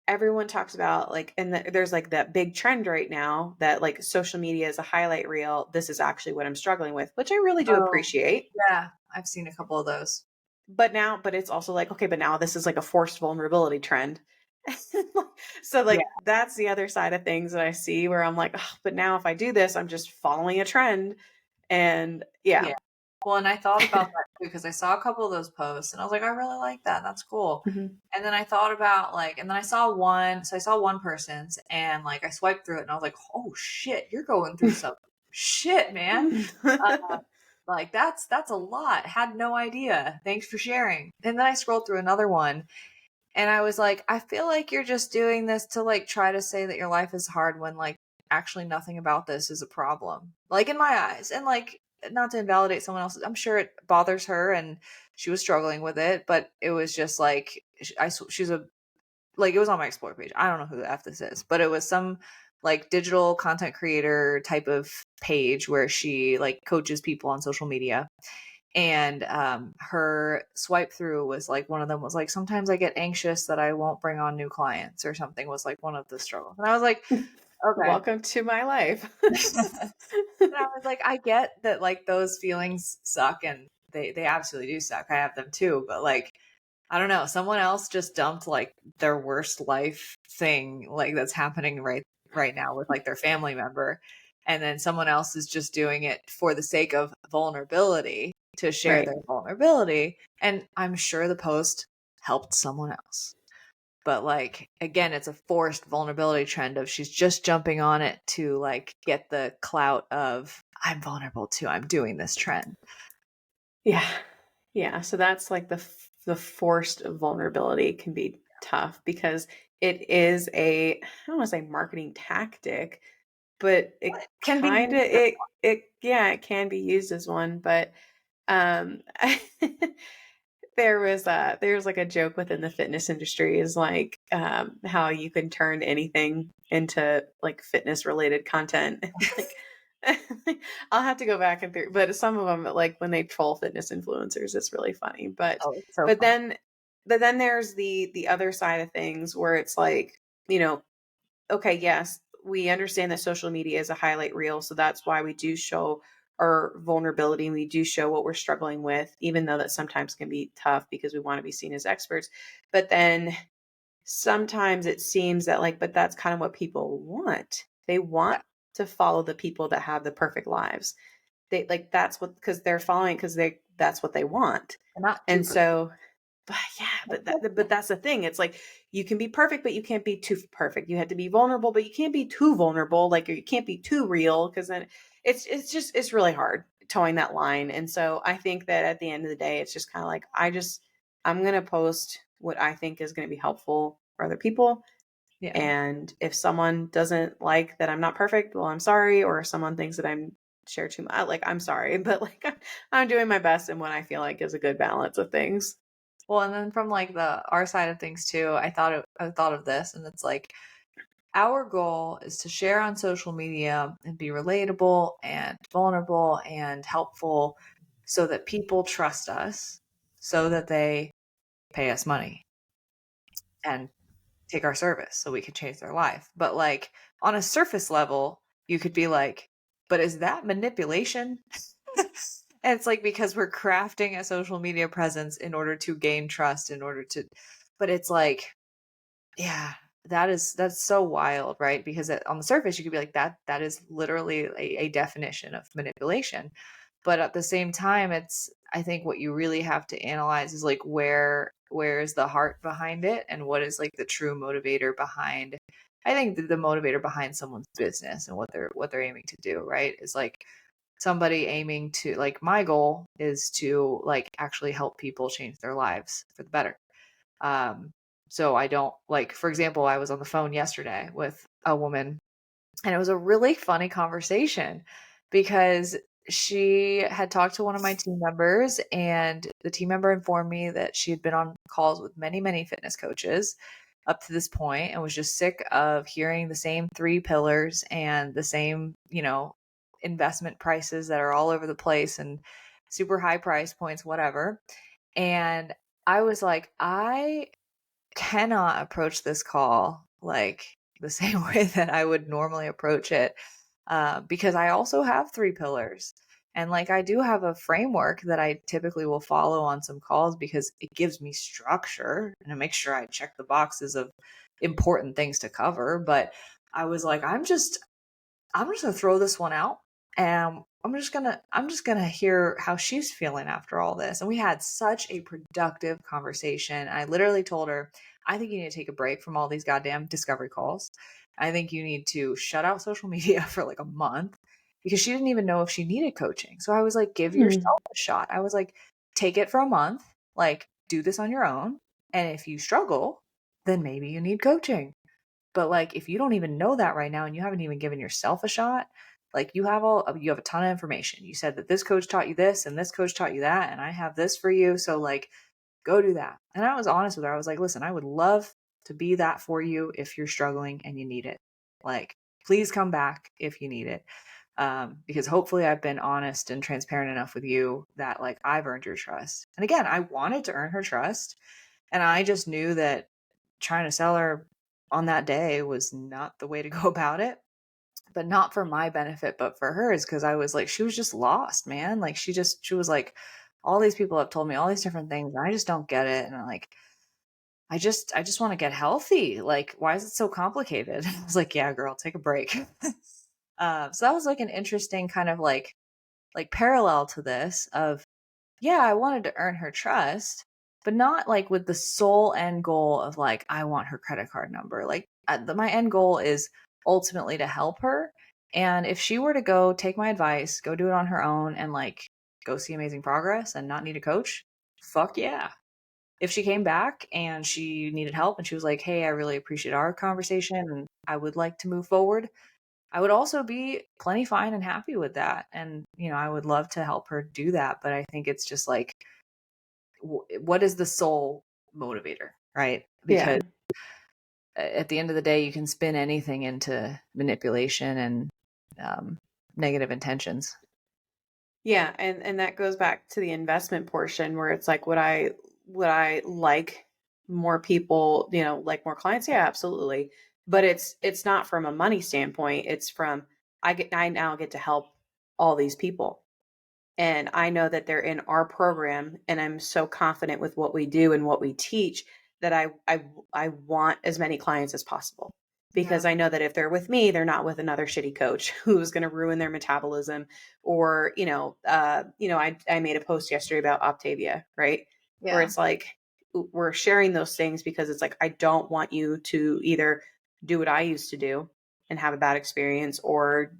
everyone talks about like there's like that big trend right now that like social media is a highlight reel. This is actually what I'm struggling with, which I really do Oh, appreciate. yeah. I've seen a couple of those. But it's also like, okay, but now this is like a forced vulnerability trend. So Yeah. like that's the other side of things that I see where I'm like, oh, but now if I do this, I'm just following a trend. And yeah. Yeah. Well, and I thought about that too because I saw a couple of those posts and I was like, I really like that. That's cool. Mhm. And then I thought about like, and then I saw one, so I saw one person's and like I swiped through it and I was like, oh shit, you're going through some shit, man. Like that's a lot. Had no idea. Thanks for sharing. And then I scrolled through another one and I was like, I feel like you're just doing this to like try to say that your life is hard when like actually nothing about this is a problem. Like in my eyes. And like not to invalidate someone else's. I'm sure it bothers her and she was struggling with it, but it was just like she's a like it was on my explore page. I don't know who the F this is, but it was some like digital content creator type of page where she like coaches people on social media and her swipe through was like one of them was like sometimes I get anxious that I won't bring on new clients or something was like one of the struggles and I was like okay. Welcome to my life. And I was like I get that like those feelings suck and they absolutely do suck. I have them too, but like I don't know, someone else just dumped like their worst life thing like that's happening right now with like their family member and then someone else is just doing it for the sake of vulnerability to share Right. their vulnerability and I'm sure the post helped someone else. But like again, it's a forced vulnerability trend of she's just jumping on it to like get the clout of I'm vulnerable too. I'm doing this trend. Yeah. Yeah. So that's like the forced vulnerability can be tough because it is I don't want to say marketing tactic, but it Can be kind of used as it can be used as one, but um there's like a joke within the fitness industry is like how you can turn anything into like fitness related content. Like I'll have to go back and through, but some of them like when they troll fitness influencers, it's really funny. oh, it's so But fun. then but then there's the other side of things where it's like, okay, yes, we understand that social media is a highlight reel. So that's why we do show our vulnerability and we do show what we're struggling with, even though that sometimes can be tough because we want to be seen as experts. But then sometimes it seems that like, but that's kind of what people want. They Yeah. want to follow the people that have the perfect lives. They like that's what because they're following because that's what they want. And not too And perfect. so but yeah, but that's the thing. It's like you can be perfect, but you can't be too perfect. You have to be vulnerable, but you can't be too vulnerable. Like or you can't be too real because then it's really hard towing that line. And so I think that at the end of the day, it's just kind of like I'm gonna post what I think is gonna be helpful for other people. Yeah. And if someone doesn't like that I'm not perfect, well, I'm sorry. Or if someone thinks that I'm share too much, like I'm sorry, but like I'm doing my best in what I feel like is a good balance of things. Well, and then from like the our side of things too, I thought of this and it's like our goal is to share on social media and be relatable and vulnerable and helpful so that people trust us, so that they pay us money and take our service so we can change their life. But like on a surface level, you could be like, but is that manipulation? And it's like because we're crafting a social media presence in order to gain trust, in order to, but it's like, yeah, that's so wild, right? Because on the surface, you could be like that is literally a definition of manipulation. But at the same time, it's I think what you really have to analyze is like where is the heart behind it and what is like the true motivator behind I think the motivator behind someone's business and what they're aiming to do, right? Is like somebody aiming to like my goal is to like actually help people change their lives for the better. Um, so I don't like, for example, I was on the phone yesterday with a woman And it was a really funny conversation because she had talked to one of my team members, and the team member informed me that she had been on calls with many, many fitness coaches up to this point and was just sick of hearing the same three pillars and the same, investment prices that are all over the place and super high price points, whatever. And I was like, I cannot approach this call like the same way that I would normally approach it, because I also have three pillars. And like I do have a framework that I typically will follow on some calls because it gives me structure and it makes sure I check the boxes of important things to cover. But I was like, I'm just gonna throw this one out, and I'm just gonna hear how she's feeling after all this. And we had such a productive conversation. I literally told her, I think you need to take a break from all these goddamn discovery calls. I think you need to shut out social media for like a month, because she didn't even know if she needed coaching. So I was like, give Hmm. yourself a shot. I was like, take it for a month, like do this on your own. And if you struggle, then maybe you need coaching. But like if you don't even know that right now and you haven't even given yourself a shot, like you have a ton of information. You said that this coach taught you this and this coach taught you that and I have this for you. So like go do that. And I was honest with her. I was like, listen, I would love to be that for you if you're struggling and you need it. Like please come back if you need it. Because hopefully I've been honest and transparent enough with you that like I've earned your trust. And again, I wanted to earn her trust. And I just knew that trying to sell her on that day was not the way to go about it, but not for my benefit, but for hers. Cause I was like, she was just lost, man. Like she was like, all these people have told me all these different things. And I just don't get it. And I'm like, I just want to get healthy. Like, why is it so complicated? I was like, yeah, girl, take a break. So that was like an interesting kind of like parallel to this of, yeah, I wanted to earn her trust, but not like with the sole end goal of like, I want her credit card number. Like, my end goal is ultimately to help her. And if she were to go take my advice, go do it on her own, and like go see amazing progress and not need a coach, fuck yeah. If she came back and she needed help and she was like, hey, I really appreciate our conversation and I would like to move forward, I would also be plenty fine and happy with that. And, I would love to help her do that. But I think it's just like, what is the sole motivator, right? Yeah. Because at the end of the day, you can spin anything into manipulation and negative intentions. Yeah, and that goes back to the investment portion where it's like would I like more people, like more clients? Yeah, absolutely. But it's not from a money standpoint. It's from I now get to help all these people. And I know that they're in our program and I'm so confident with what we do and what we teach that I want as many clients as possible. Yeah. Because I know that if they're with me, they're not with another shitty coach who's going to ruin their metabolism. Or, I made a post yesterday about Optavia, right? Where Yeah. it's like we're sharing those things because it's like I don't want you to either do what I used to do and have a bad experience, or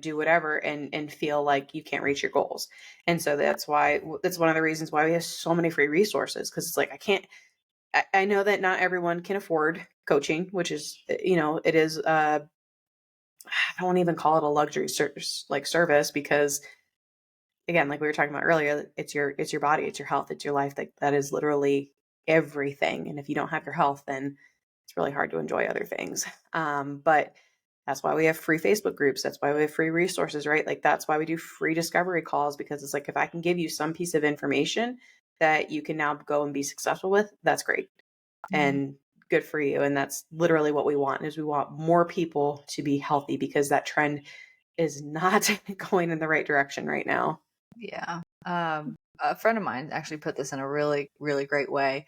do whatever and feel like you can't reach your goals. And so that's one of the reasons why we have so many free resources, because it's like I know that not everyone can afford coaching, which is, it is I won't even call it a luxury service, because again, like we were talking about earlier, it's your body, it's your health, it's your life. That is literally everything. And if you don't have your health, then it's really hard to enjoy other things. But that's why we have free Facebook groups. That's why we have free resources, right? Like that's why we do free discovery calls, because it's like if I can give you some piece of information that you can now go and be successful with, that's great Mhm. and good for you. And that's literally what we want, is we want more people to be healthy, because that trend is not going in the right direction right now. Yeah. A friend of mine actually put this in a really, really great way.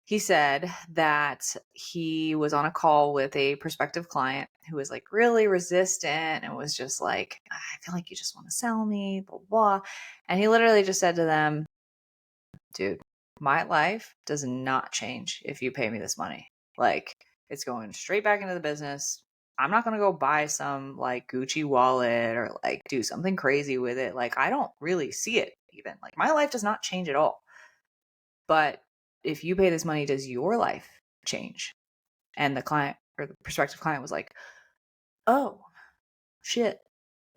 He said that he was on a call with a prospective client who was like really resistant and was just like, I feel like you just want to sell me, blah, blah. And he literally just said to them, dude, my life does not change if you pay me this money. Like, it's going straight back into the business. I'm not going to go buy some like Gucci wallet or like do something crazy with it. Like, I don't really see it even. Like, my life does not change at all. But if you pay this money, does your life change? And the client or the prospective client was like, oh. shit,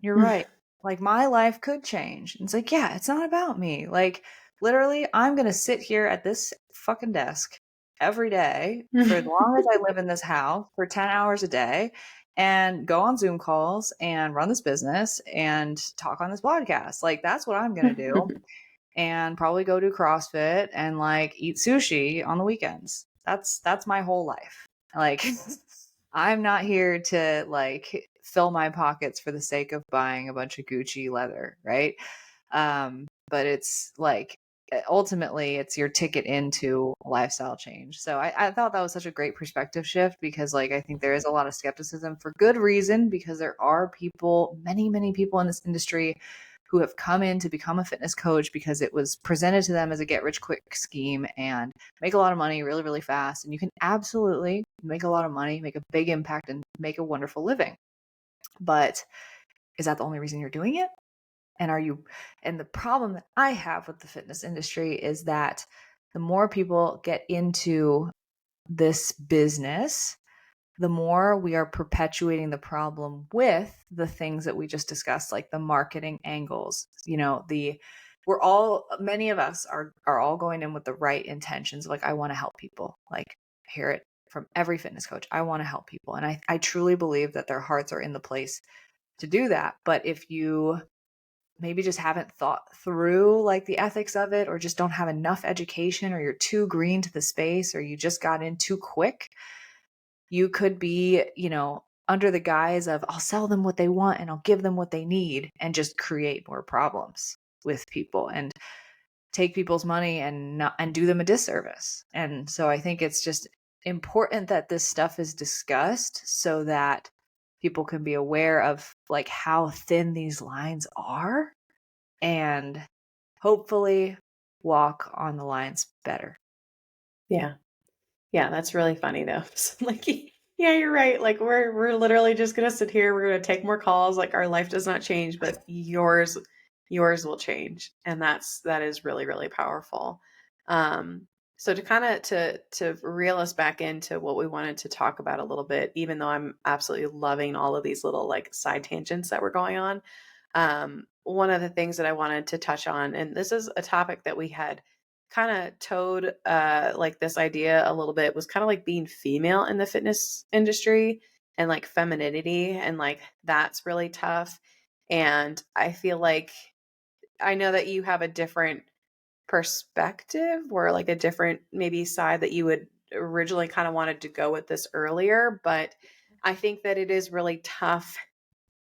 you're right. Like my life could change. And it's like, yeah, it's not about me. Like literally, I'm going to sit here at this fucking desk every day for as long as I live in this house for 10 hours a day and go on Zoom calls and run this business and talk on this podcast. Like that's what I'm going to do, and probably go do CrossFit and like eat sushi on the weekends. That's my whole life. Like I'm not here to like fill my pockets for the sake of buying a bunch of Gucci leather, right? But it's like ultimately it's your ticket into a lifestyle change. So I thought that was such a great perspective shift, because like I think there is a lot of skepticism for good reason, because there are people, many people in this industry who have come in to become a fitness coach because it was presented to them as a get rich quick scheme and make a lot of money really, really fast. And you can absolutely make a lot of money, make a big impact, and make a wonderful living. But is that the only reason you're doing it? And the problem that I have with the fitness industry is that the more people get into this business, the more we are perpetuating the problem with the things that we just discussed, like the marketing angles. Many of us are all going in with the right intentions. Like, I want to help people. Like, I hear it from every fitness coach. I want to help people. And I truly believe that their hearts are in the place to do that. But if you maybe just haven't thought through like the ethics of it, or just don't have enough education, or you're too green to the space, or you just got in too quick, you could be, under the guise of I'll sell them what they want and I'll give them what they need, and just create more problems with people and take people's money and not and do them a disservice. And so I think it's just important that this stuff is discussed so that people can be aware of like how thin these lines are, and hopefully walk on the lines better. Yeah. Yeah, that's really funny though. So, like, yeah, you're right. Like we're literally just gonna sit here. We're gonna take more calls. Like our life does not change, but yours will change, and that is really really powerful. So to kind of to reel us back into what we wanted to talk about a little bit, even though I'm absolutely loving all of these little like side tangents that were going on. One of the things that I wanted to touch on, and this is a topic that we had kind of towed like this idea a little bit, was kind of like being female in the fitness industry and like femininity, and like that's really tough. And I feel like I know that you have a different perspective, or like a different maybe side that you would originally kind of wanted to go with this earlier, but I think that it is really tough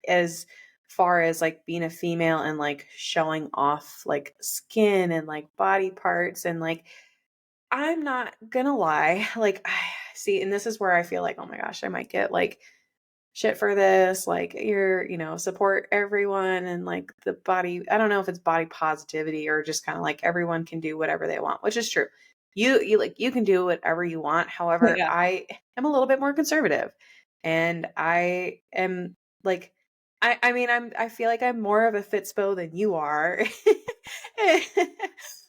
as far as like being a female and like showing off like skin and like body parts, and like I'm not gonna lie, like I see, and this is where I feel like, oh my gosh, I might get like shit for this, like you're, support everyone, and like the body, I don't know if it's body positivity or just kind of like everyone can do whatever they want, which is true. You like you can do whatever you want. However, Yeah. I am a little bit more conservative, and I am like I mean I feel like I'm more of a Fitspo than you are.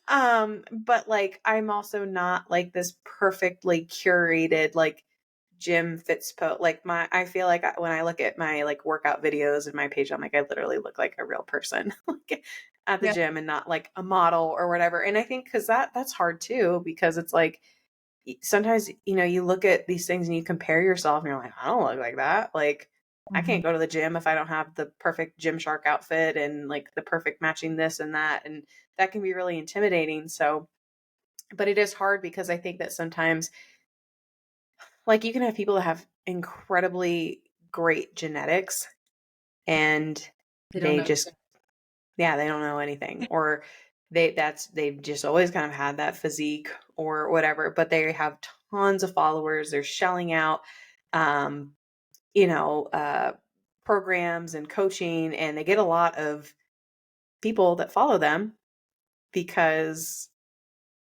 But like I'm also not like this perfectly curated like gym Fitspo. Like I feel like when I look at my like workout videos and my page, I'm like, I literally look like a real person like, at the Yeah. gym, and not like a model or whatever. And I think because that's hard too, because it's like sometimes, you look at these things and you compare yourself and you're like, I don't look like that. Like, I Hmm. can't go to the gym if I don't have the perfect Gymshark outfit and like the perfect matching this and that. And that can be really intimidating. So, but it is hard because I think that sometimes, like, you can have people that have incredibly great genetics and They don't they know. just, yeah, they don't know anything, or they've just always kind of had that physique or whatever, but they have tons of followers. They're shelling out, um, you know, uh, programs and coaching, and they get a lot of people that follow them because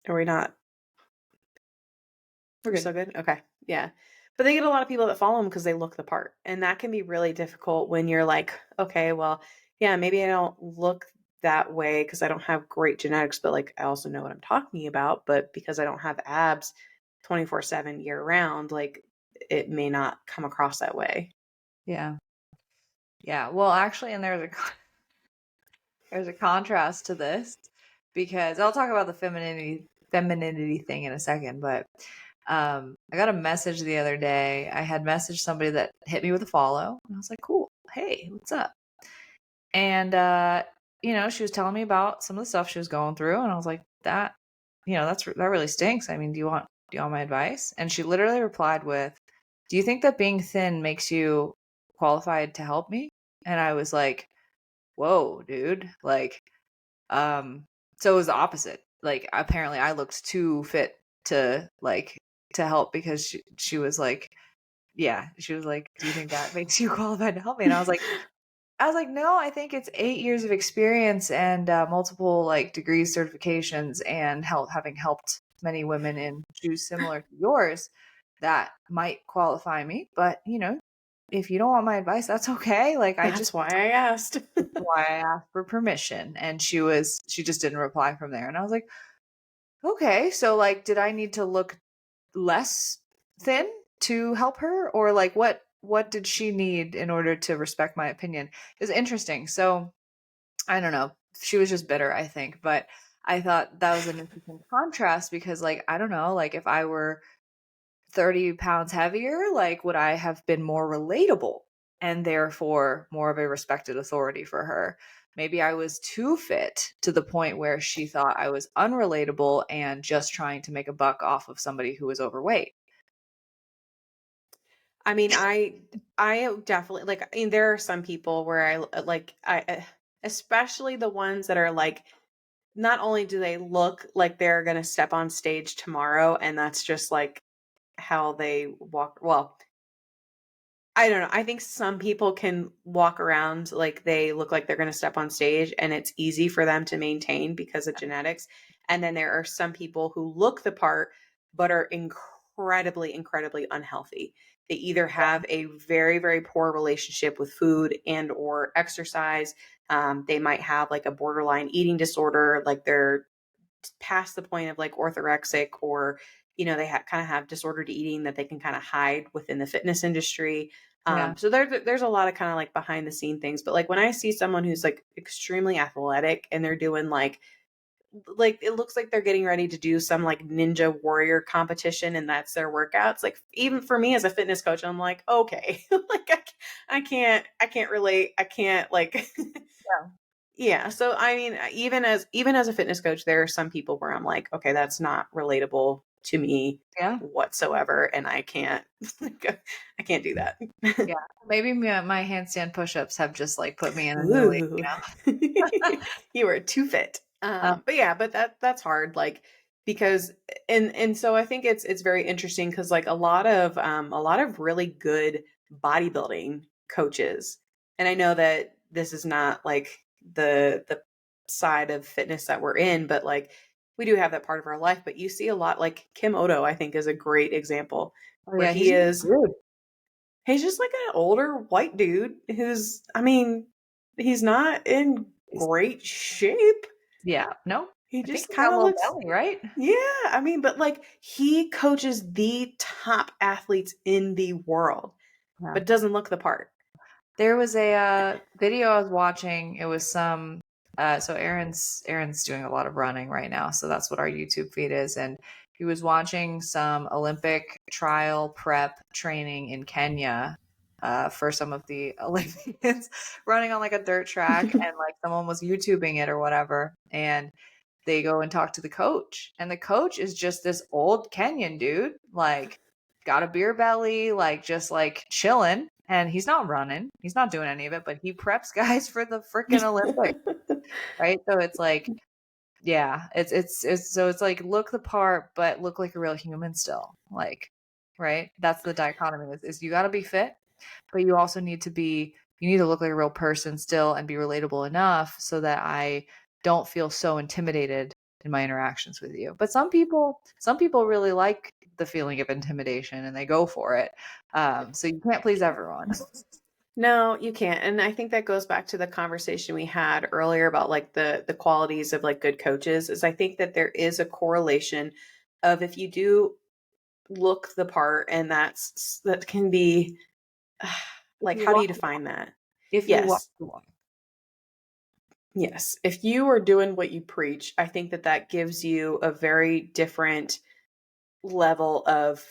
are we not We're We're good. so good? Okay. Yeah. But they get a lot of people that follow them because they look the part. And that can be really difficult when you're like, okay, well, yeah, maybe I don't look that way because I don't have great genetics, but like I also know what I'm talking about. But because I don't have abs 24/7 year round, like it may not come across that way. Yeah. Yeah. Well, actually, and there's a contrast to this because I'll talk about the femininity thing in a second, but I got a message the other day. I had messaged somebody that hit me with a follow, and I was like, "Cool, hey, what's up?" And she was telling me about some of the stuff she was going through, and I was like, "That, that really stinks. I mean, do you want my advice?" And she literally replied with, "Do you think that being thin makes you qualified to help me?" And I was like, "Whoa, dude!" Like, um, so it was the opposite. Like, apparently, I looked too fit to to help because she was like, yeah, she was like, "Do you think that makes you qualified to help me?" And I was like, no, I think it's 8 years of experience and multiple like degrees, certifications, and having helped many women in shoes similar to yours that might qualify me. But if you don't want my advice, that's okay. Like That's why I asked. that's why I asked for permission, and she just didn't reply from there. And I was like, okay, so like, did I need to look less thin to help her, or like what did she need in order to respect my opinion? It's interesting. So I don't know. She was just bitter, I think, but I thought that was an interesting contrast because like I don't know, like if I were 30 pounds heavier, like would I have been more relatable and therefore more of a respected authority for her? Maybe I was too fit to the point where she thought I was unrelatable and just trying to make a buck off of somebody who was overweight. I mean, I definitely like, I mean, there are some people where especially the ones that are like, not only do they look like they're going to step on stage tomorrow and that's just like how they walk. Well, I don't know. I think some people can walk around like they look like they're going to step on stage and it's easy for them to maintain because of genetics. And then there are some people who look the part but are incredibly, incredibly unhealthy. They either have a very, very poor relationship with food and or exercise. They might have like a borderline eating disorder, like they're past the point of like orthorexic, or they kind of have disordered eating that they can kind of hide within the fitness industry. Yeah. So there's a lot of kind of like behind the scene things, but like when I see someone who's like extremely athletic and they're doing like it looks like they're getting ready to do some like ninja warrior competition and that's their workouts, like even for me as a fitness coach, I'm like, okay, like I can't relate, I can't like Yeah. yeah. So I mean, even as a fitness coach, there are some people where I'm like, okay, that's not relatable to me Yeah. whatsoever, and I can't I can't do that. Yeah. Maybe my handstand push-ups have just like put me in a new league, Ooh. You are too fit. Uh, But yeah, but that's hard, like because and so I think it's very interesting because like a lot of really good bodybuilding coaches, and I know that this is not like the side of fitness that we're in, but like we do have that part of our life. But you see a lot like Kim Odo, I think is a great example oh where yeah, he's good. he's just like an older white dude who's, I mean, he's not in He's, great shape. yeah. No, He I think just he's got kind a of little looks, belly, right? yeah, I mean, but like he coaches the top athletes in the world, Yeah. but doesn't look the part. There was a video I was watching. It was some so Aaron's doing a lot of running right now, so that's what our YouTube feed is. And he was watching some Olympic trial prep training in Kenya for some of the Olympians running on like a dirt track, and like someone was YouTubing it or whatever. And they go and talk to the coach, and the coach is just this old Kenyan dude, like got a beer belly, like just like chilling. And he's not running, he's not doing any of it, but he preps guys for the freaking Olympics, right? So it's like, yeah, it's so it's like look the part, but look like a real human still, like, right? That's the dichotomy is you got to be fit, but you also you need to look like a real person still and be relatable enough so that I don't feel so intimidated in my interactions with you. But some people really like the feeling of intimidation and they go for it. So you can't please everyone. No, you can't. And I think that goes back to the conversation we had earlier about like the qualities of like good coaches, is I think that there is a correlation of if you do look the part, and that can be If like, you how do walk you define that? if you walk Yes. the walk. Yes. If you are doing what you preach, I think that that gives you a very different level of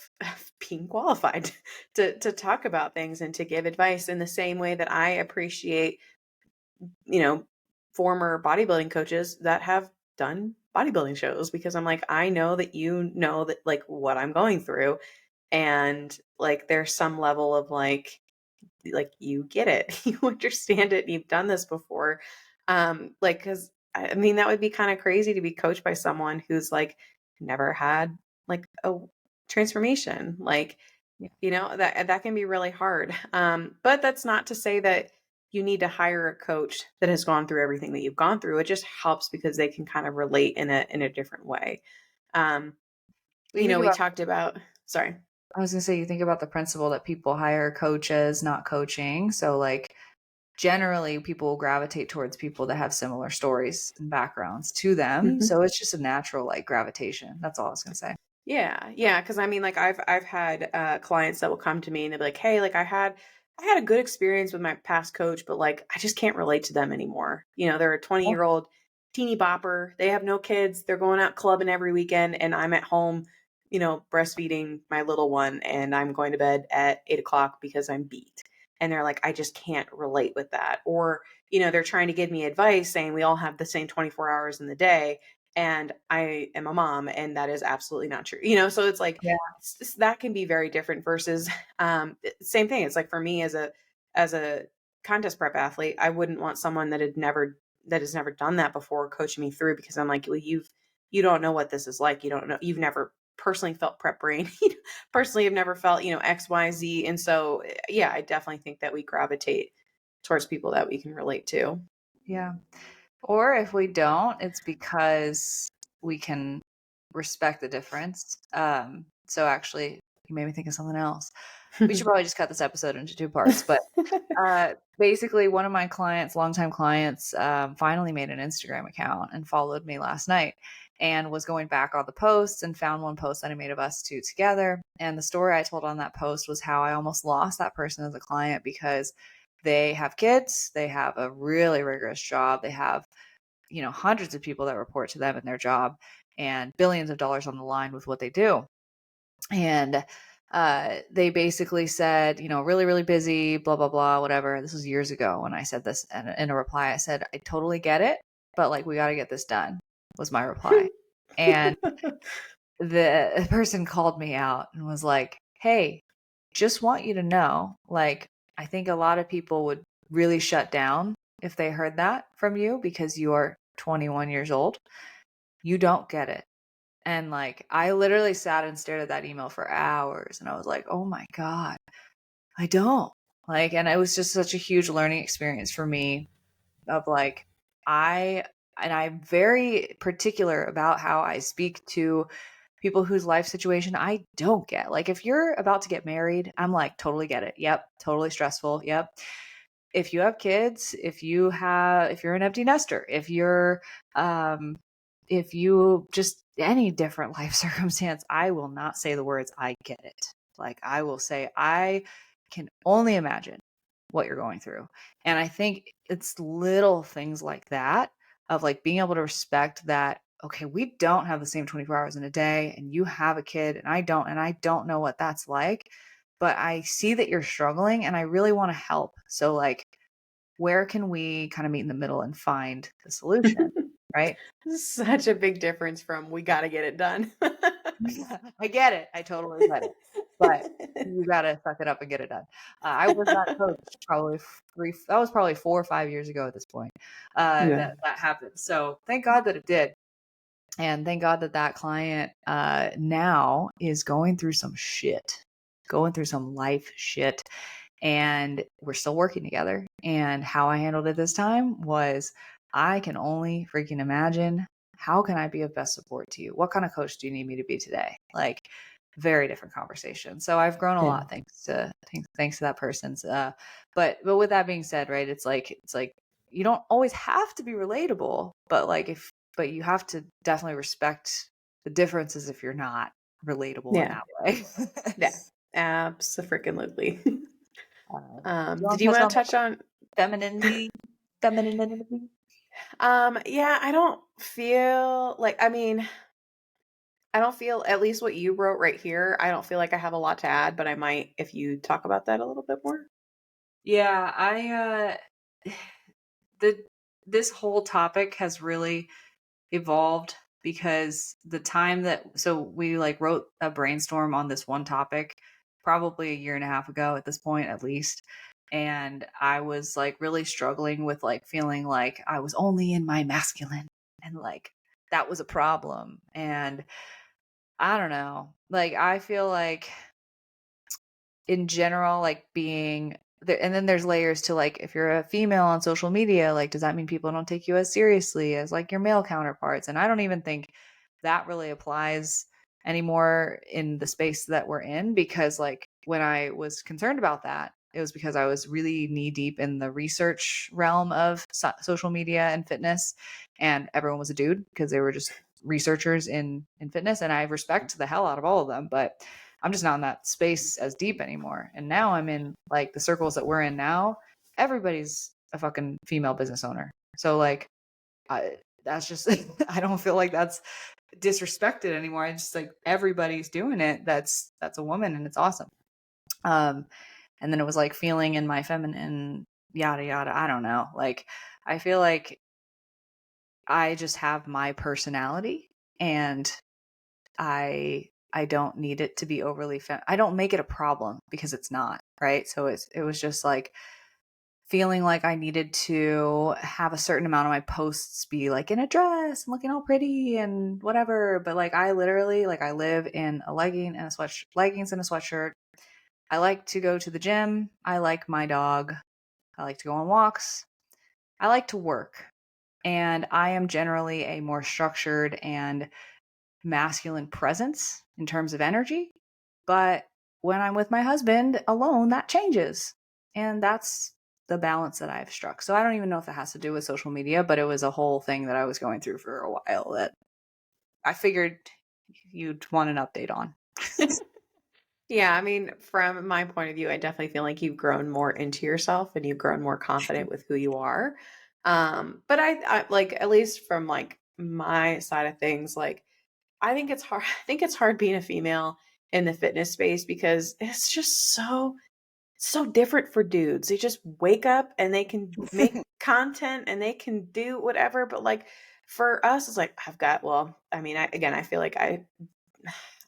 being qualified to talk about things and to give advice in the same way that I appreciate, you know, former bodybuilding coaches that have done bodybuilding shows because I'm like, I know that you know that like what I'm going through. And like there's some level of like you get it. You understand it. You've done this before. Like cuz I mean that would be kind of crazy to be coached by someone who's like never had like a transformation. Like, Yeah. you know, that can be really hard. But that's not to say that you need to hire a coach that has gone through everything that you've gone through. It just helps because they can kind of relate in a different way. Um, You you think know, we about, talked about sorry. I was gonna say, you think about the principle that people hire coaches, not coaching. So like generally people will gravitate towards people that have similar stories and backgrounds to them. Mhm. So it's just a natural like gravitation. That's all I was gonna say. Yeah, yeah, because I mean, like I've had clients that will come to me and they'll be like, "Hey, like I had a good experience with my past coach, but like I just can't relate to them anymore." You know, they're a 20-year-old teeny bopper. They have no kids. They're going out clubbing every weekend, and I'm at home, you know, breastfeeding my little one, and I'm going to bed at 8 o'clock because I'm beat. And they're like, I just can't relate with that. Or, you know, they're trying to give me advice saying we all have the same 24 hours in the day and I am a mom, and that is absolutely not true. You know, so it's like Yeah. that can be very different versus same thing. It's like for me as a contest prep athlete, I wouldn't want someone that has never done that before coaching me through because I'm like, well, you don't know what this is like. You don't know. You've never personally felt prep brain. You personally have never felt, you know, X, Y, Z. And so yeah, I definitely think that we gravitate towards people that we can relate to. Yeah. Or if we don't, it's because we can respect the difference. So actually, you made me think of something else. We should probably just cut this episode into two parts. But basically, one of my clients, longtime clients, finally made an Instagram account and followed me last night and was going back on the posts and found one post that I made of us two together. And the story I told on that post was how I almost lost that person as a client because they have kids, they have a really rigorous job, they have, you know, hundreds of people that report to them in their job and billions of dollars on the line with what they do. And they basically said, you know, really, really busy, blah, blah, blah, whatever. This was years ago when I said this. And in a reply, I said, I totally get it, but like, we got to get this done, was my reply. And the person called me out and was like, hey, just want you to know, like, I think a lot of people would really shut down if they heard that from you because you are 21 years old. You don't get it. And like, I literally sat and stared at that email for hours and I was like, oh my God, I don't. Like, and it was just such a huge learning experience for me of like, I, and I'm very particular about how I speak to people whose life situation I don't get. Like, if you're about to get married, I'm like, totally get it. Yep. Totally stressful. Yep. If you have kids, if you're an empty nester, um, if you just any different life circumstance, I will not say the words, I get it. Like, I will say, I can only imagine what you're going through. And I think it's little things like that of like being able to respect that, okay, we don't have the same 24 hours in a day and you have a kid and I don't know what that's like, but I see that you're struggling and I really want to help. So like, where can we kind of meet in the middle and find the solution? Right. Such a big difference from we got to get it done. I get it. I totally get it. But you gotta suck it up and get it done. I was that coach probably that was probably 4 or 5 years ago at this point. Yeah. That happened. So thank God that it did. And thank God that that client now is going through some shit, going through some life shit. And we're still working together. And how I handled it this time was I can only freaking imagine, how can I be of best support to you? What kind of coach do you need me to be today? Like, very different conversation. So I've grown a Yeah. lot thanks to that person's. But with that being said, right? It's like you don't always have to be relatable, but like if but you have to definitely respect the differences if you're not relatable in Yeah. that way. Yeah. Absolutely. Do you Did want to you touch want on to the touch on? Femininity. Femininity. Yeah, I don't feel like, I mean, I don't feel, at least what you wrote right here, I don't feel like I have a lot to add, but I might if you talk about that a little bit more. Yeah, the this whole topic has really evolved because the time that so we like wrote a brainstorm on this one topic probably a year and a half ago at this point at least, and I was like really struggling with like feeling like I was only in my masculine, and like that was a problem. And I don't know, like I feel like in general, like being there, and then there's layers to like if you're a female on social media, like does that mean people don't take you as seriously as like your male counterparts? And I don't even think that really applies anymore in the space that we're in, because like when I was concerned about that, it was because I was really knee deep in the research realm of social media and fitness, and everyone was a dude because they were just researchers in fitness, and I respect the hell out of all of them, but I'm just not in that space as deep anymore. And now I'm in like the circles that we're in now. Everybody's a fucking female business owner. So like, that's just I don't feel like that's disrespected anymore. I just like everybody's doing it. That's a woman, and it's awesome. Um, and then it was like feeling in my feminine, yada yada. I don't know. Like I feel like I just have my personality, and I don't need it to be overly I don't make it a problem because it's not, right? So it was just like feeling like I needed to have a certain amount of my posts be like in a dress and looking all pretty and whatever, but like I literally like I live in a leggings and a sweatshirt. I like to go to the gym. I like my dog. I like to go on walks. I like to work. And I am generally a more structured and masculine presence in terms of energy. But when I'm with my husband alone, that changes. And that's the balance that I've struck. So I don't even know if it has to do with social media, but it was a whole thing that I was going through for a while that I figured you'd want an update on. Yeah, I mean, from my point of view, I definitely feel like you've grown more into yourself and you've grown more confident with who you are. But I like, at least from like my side of things, like I think it's hard. I think it's hard being a female in the fitness space because it's just so different for dudes. They just wake up and they can make content and they can do whatever. But like for us, it's like well, I mean, I feel like I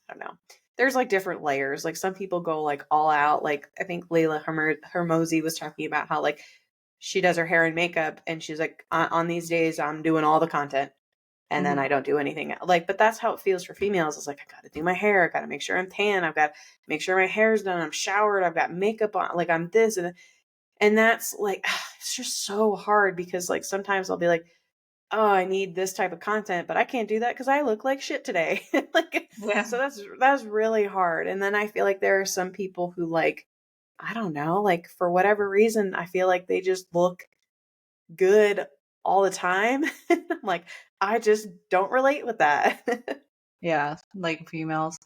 don't know. There's like different layers. Like some people go like all out. Like I think Layla Hermosi was talking about how like she does her hair and makeup, and she's like, on these days I'm doing all the content, and then Mhm. I don't do anything like. But that's how it feels for females. It's like I got to do my hair. I got to make sure I'm tan. I've got to make sure my hair's done. I'm showered. I've got makeup on. Like I'm this and that's like it's just so hard because like sometimes I'll be like, oh, I need this type of content, but I can't do that because I look like shit today. Like, Yeah. so that's really hard. And then I feel like there are some people who like, I don't know, like for whatever reason, I feel like they just look good all the time. I'm like, I just don't relate with that. Yeah, like females.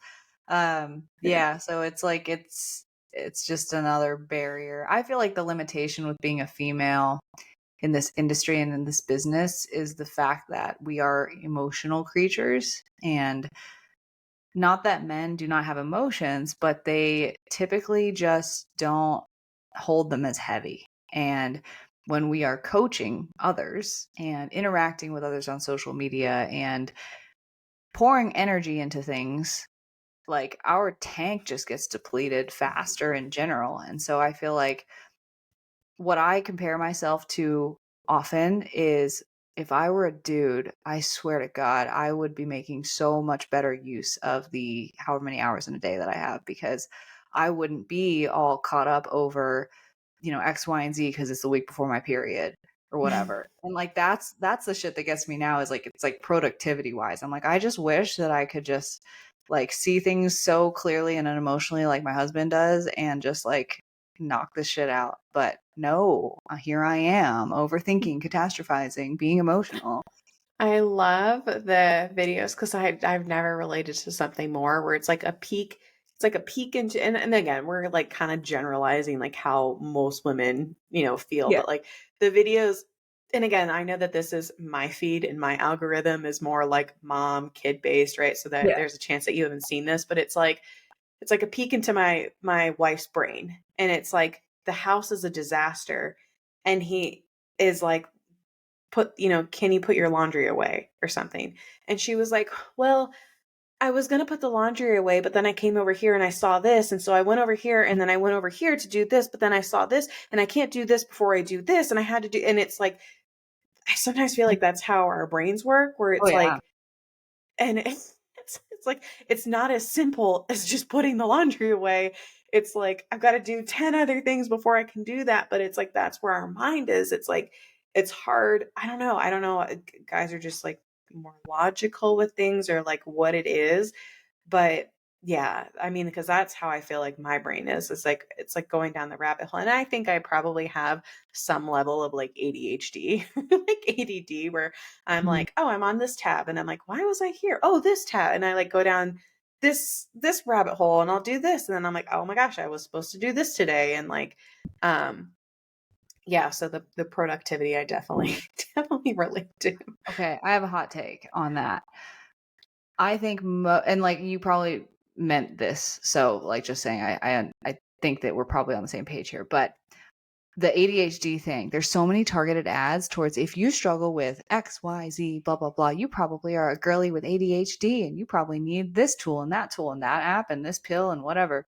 Yeah, so it's like it's just another barrier. I feel like the limitation with being a female in this industry and in this business is the fact that we are emotional creatures, and not that men do not have emotions, but they typically just don't hold them as heavy. And when we are coaching others and interacting with others on social media and pouring energy into things, like our tank just gets depleted faster in general. And so I feel like what I compare myself to often is if I were a dude, I swear to God, I would be making so much better use of the however many hours in a day that I have, because I wouldn't be all caught up over, X, Y, and Z because it's the week before my period or whatever. And like that's the shit that gets me now, is like it's like productivity wise. I'm like, I just wish that I could just like see things so clearly and unemotionally like my husband does, and just like knock this shit out. But no, here I am overthinking, catastrophizing, being emotional. I love the videos because I've never related to something more where it's like a peak like a peek into, and again, we're like kind of generalizing like how most women, feel, Yeah. but like the videos, and again, I know that this is my feed and my algorithm is more like mom, kid based, right? So that Yeah. there's a chance that you haven't seen this, but it's like a peek into my wife's brain. And it's like the house is a disaster. And he is like, can you put your laundry away or something? And she was like, well, I was going to put the laundry away, but then I came over here and I saw this. And so I went over here and then I went over here to do this, but then I saw this and I can't do this before I do this. And I had to do, and it's like, I sometimes feel like that's how our brains work, where Oh it's yeah. like, and it's like, it's not as simple as just putting the laundry away. It's like, I've got to do 10 other things before I can do that. But it's like, that's where our mind is. It's like, it's hard. I don't know. I don't know. Guys are just like more logical with things or like what it is. But yeah, I mean, because that's how I feel like my brain is. It's like going down the rabbit hole. And I think I probably have some level of like ADHD, like ADD, where I'm Mhm. like, oh, I'm on this tab and I'm like, why was I here? Oh, this tab. And I like go down this rabbit hole and I'll do this. And then I'm like, oh my gosh, I was supposed to do this today. And like, um, yeah, so the productivity I definitely definitely relate to. Okay, I have a hot take on that. I think and like you probably meant this, so like just saying I think that we're probably on the same page here, but the ADHD thing, there's so many targeted ads towards if you struggle with X, Y, Z, blah, blah, blah, you probably are a girly with ADHD and you probably need this tool and that app and this pill and whatever.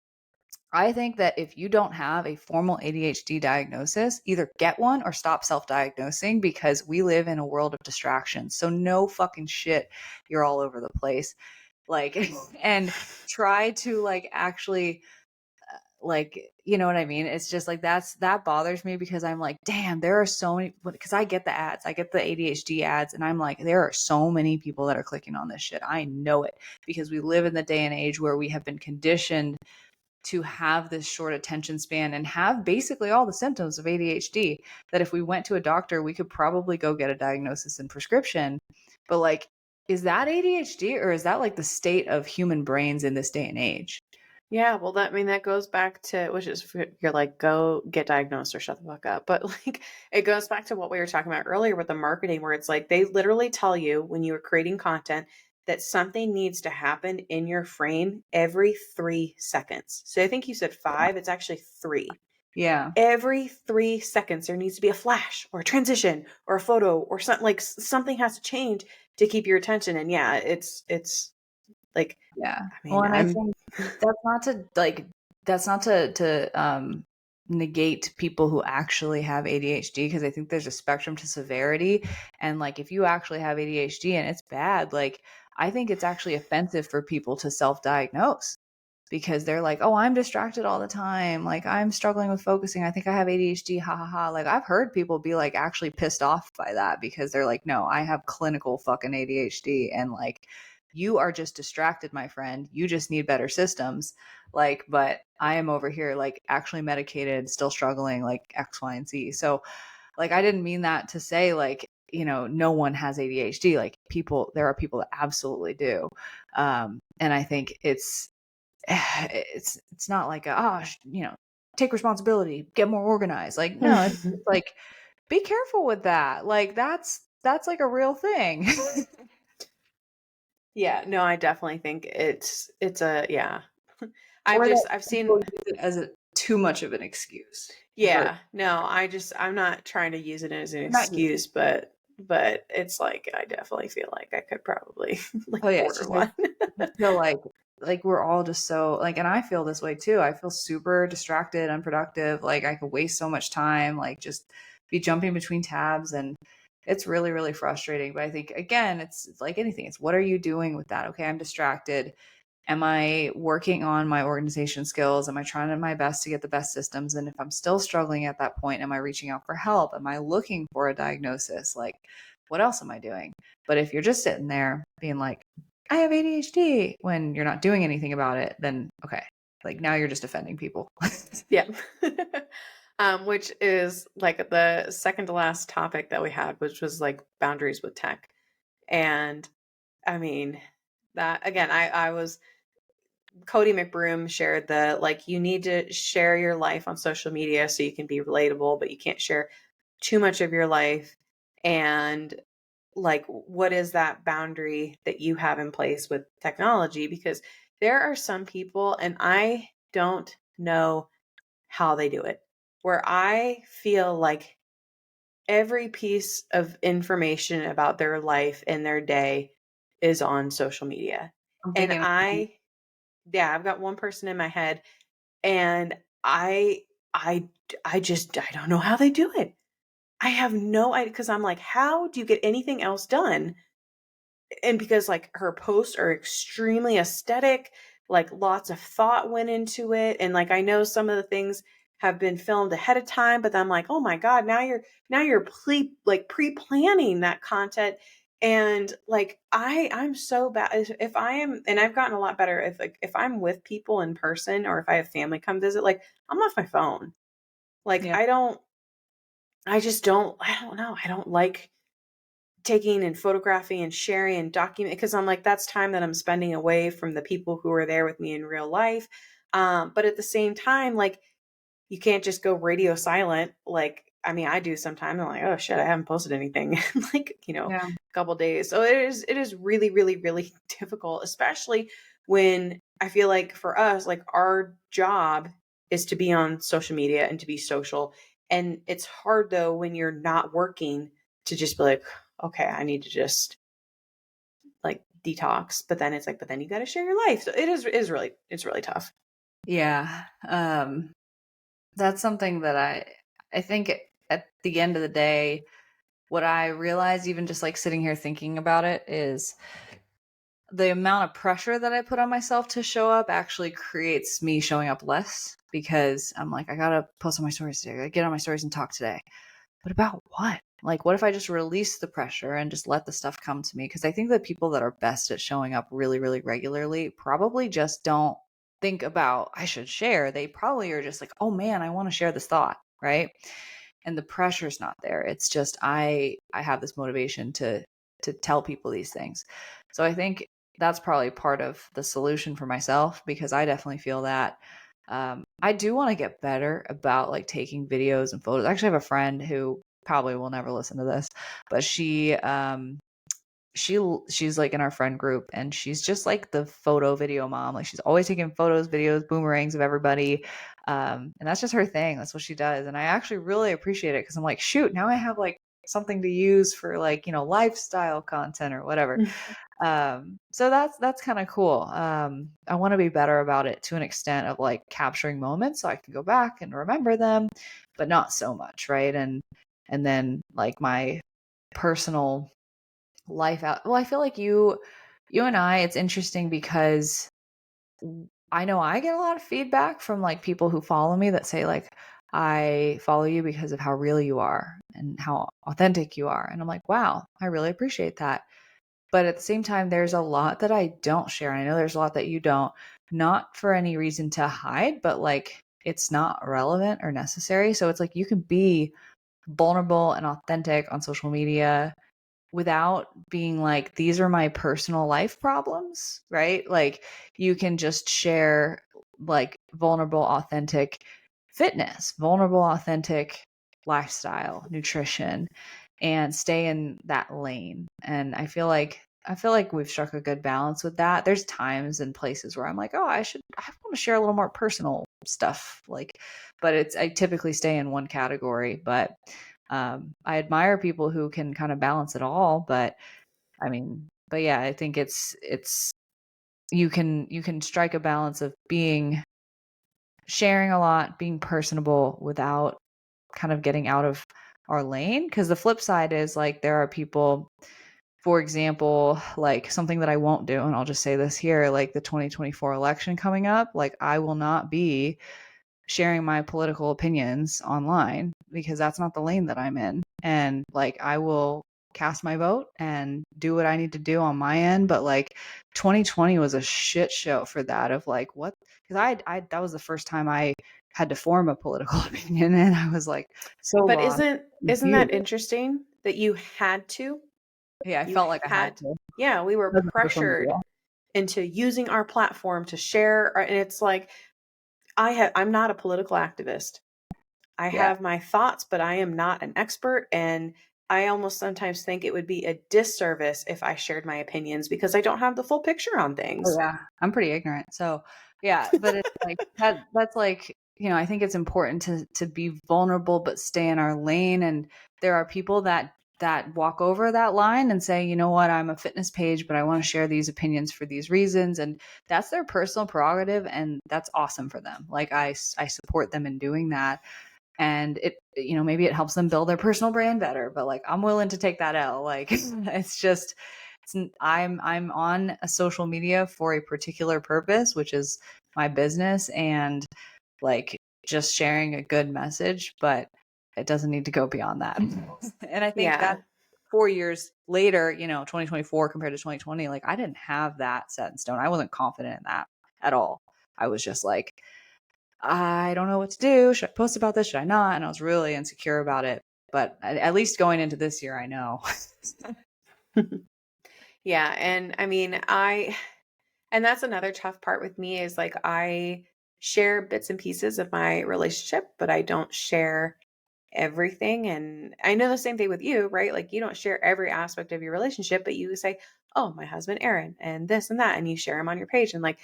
I think that if you don't have a formal ADHD diagnosis, either get one or stop self diagnosing because we live in a world of distractions. So, no fucking shit, you're all over the place. Like, and try to like actually like you know what I mean? It's just like that bothers me because I'm like, damn, there are so many because I get the ads, I get the ADHD ads, and I'm like, there are so many people that are clicking on this shit. I know it because we live in the day and age where we have been conditioned to have this short attention span and have basically all the symptoms of ADHD that if we went to a doctor, we could probably go get a diagnosis and prescription. But like, is that ADHD or is that like the state of human brains in this day and age? Yeah, well, that goes back to, which is you're like, go get diagnosed or shut the fuck up. But like, it goes back to what we were talking about earlier with the marketing, where it's like they literally tell you when you are creating content that something needs to happen in your frame every 3 seconds. So I think you said five, it's actually three. Yeah. Every 3 seconds, there needs to be a flash or a transition or a photo or something, like something has to change to keep your attention. And yeah, it's like, Yeah. I Well, mean, and I I'm, think that's not to negate people who actually have ADHD because I think there's a spectrum to severity and like if you actually have ADHD and it's bad, like I think it's actually offensive for people to self-diagnose because they're like, "Oh, I'm distracted all the time. Like I'm struggling with focusing. I think I have ADHD. Ha ha ha." Like I've heard people be like actually pissed off by that because they're like, "No, I have clinical fucking ADHD and like you are just distracted, my friend. You just need better systems." Like, but I am over here like actually medicated, still struggling like X, Y, and Z. So, like I didn't mean that to say like, no one has ADHD. Like there are people that absolutely do. And I think it's not like take responsibility, get more organized. Like no, it's like be careful with that. Like that's like a real thing. Yeah, no, I definitely think it's a yeah. Or that I've people seen use it as a too much of an excuse for yeah, no, I'm not trying to use it as an not you. excuse, but it's like I definitely feel like I could probably like Oh yeah, it's border just one. I feel like we're all just so like and I feel this way too. I feel super distracted, unproductive, like I could waste so much time, like just be jumping between tabs and it's really, really frustrating. But I think again, it's like anything. It's what are you doing with that? Okay, I'm distracted. Am I working on my organization skills? Am I trying my best to get the best systems? And if I'm still struggling at that point, am I reaching out for help? Am I looking for a diagnosis? Like, what else am I doing? But if you're just sitting there being like, I have ADHD when you're not doing anything about it, then okay. Like now you're just offending people. Yeah. Which is like the second to last topic that we had, which was like boundaries with tech. And I mean, that again, I was Cody McBroom shared the like you need to share your life on social media so you can be relatable, but you can't share too much of your life. And like, what is that boundary that you have in place with technology? Because there are some people, and I don't know how they do it, where I feel like every piece of information about their life and their day is on social media. I'm And thinking, yeah, I've got one person in my head, and I, I, I don't know how they do it. I have no idea because I'm like, how do you get anything else done? And because like her posts are extremely aesthetic, like lots of thought went into it, and like I know some of the things have been filmed ahead of time, but I'm like, oh my god, now you're pre-planning that content. And like I'm so bad if I am, and I've gotten a lot better if I'm with people in person or if I have family come visit, like I'm off my phone. Like yeah, I don't know, I don't like taking and photographing and sharing and document because I'm like that's time that I'm spending away from the people who are there with me in real life. But at the same time, like you can't just go radio silent. Like I mean, I do sometimes. I'm like, oh shit, I haven't posted anything in like yeah, a couple days. So it is really really really difficult, especially when I feel like for us, like our job is to be on social media and to be social. And it's hard though when you're not working to just be like, okay, I need to just like detox. But then it's like, but then you got to share your life. So it is really, it's really tough. yeah. That's something that I think at the end of the day, what I realize, even just like sitting here thinking about it, is the amount of pressure that I put on myself to show up actually creates me showing up less because I'm like, I gotta post on my stories today. I gotta get on my stories and talk today. But about what? Like, what if I just release the pressure and just let the stuff come to me? Because I think the people that are best at showing up really, really regularly probably just don't think about, I should share. They probably are just like, oh man, I want to share this thought. Right. And the pressure's not there. It's just, I have this motivation to tell people these things. So I think that's probably part of the solution for myself because I definitely feel that I do want to get better about like taking videos and photos. I actually have a friend who probably will never listen to this, but she's like in our friend group and she's just like the photo video mom. Like she's always taking photos, videos, boomerangs of everybody. And that's just her thing. That's what she does. And I actually really appreciate it because I'm like, shoot, now I have like something to use for like, lifestyle content or whatever. So that's kind of cool. I want to be better about it to an extent of like capturing moments so I can go back and remember them, but not so much, right? And then like my personal life out. Well, I feel like you and I, it's interesting because I know I get a lot of feedback from like people who follow me that say like I follow you because of how real you are and how authentic you are. And I'm like, wow, I really appreciate that. But at the same time, there's a lot that I don't share. I know there's a lot that you don't, not for any reason to hide, but like it's not relevant or necessary. So it's like you can be vulnerable and authentic on social media without being like, these are my personal life problems, right? Like you can just share like vulnerable, authentic fitness, vulnerable, authentic lifestyle, nutrition, and stay in that lane. And I feel like we've struck a good balance with that. There's times and places where I'm like, oh, I want to share a little more personal stuff. Like, but I typically stay in one category. But I admire people who can kind of balance it all, but I mean, but yeah, I think it's you can strike a balance of being sharing a lot, being personable without kind of getting out of our lane. Because the flip side is like there are people, for example, like something that I won't do, and I'll just say this here, like the 2024 election coming up, like I will not be sharing my political opinions online because that's not the lane that I'm in. And like I will cast my vote and do what I need to do on my end, but like 2020 was a shit show for that of like what, cuz I that was the first time I had to form a political opinion and I was like so But lost, isn't confused. that interesting that you had to? Yeah, I You felt like I had had to Yeah, we were because of social pressured. media. into using our platform to share. And it's like, I'm not a political activist. I Yeah. have my thoughts, but I am not an expert. And I almost sometimes think it would be a disservice if I shared my opinions because I don't have the full picture on Oh things. yeah, I'm pretty ignorant. So yeah, but it's like that's like, I think it's important to be vulnerable but stay in our lane. And there are people that walk over that line and say, you know what, I'm a fitness page, but I want to share these opinions for these reasons. And that's their personal prerogative. And that's awesome for them. Like I support them in doing that. And it, maybe it helps them build their personal brand better, but like, I'm willing to take that L. Like, it's just, I'm on a social media for a particular purpose, which is my business and like just sharing a good message, but it doesn't need to go beyond that. And I think that Yeah. 4 years later, 2024 compared to 2020, like I didn't have that set in stone. I wasn't confident in that at all. I was just like, I don't know what to do. Should I post about this? Should I not? And I was really insecure about it. But at least going into this year, I know. Yeah. And I mean, and that's another tough part with me is like I share bits and pieces of my relationship, but I don't share everything. And I know the same thing with you, right? Like you don't share every aspect of your relationship, but you say, oh, my husband, Aaron, and this and that. And you share him on your page. And like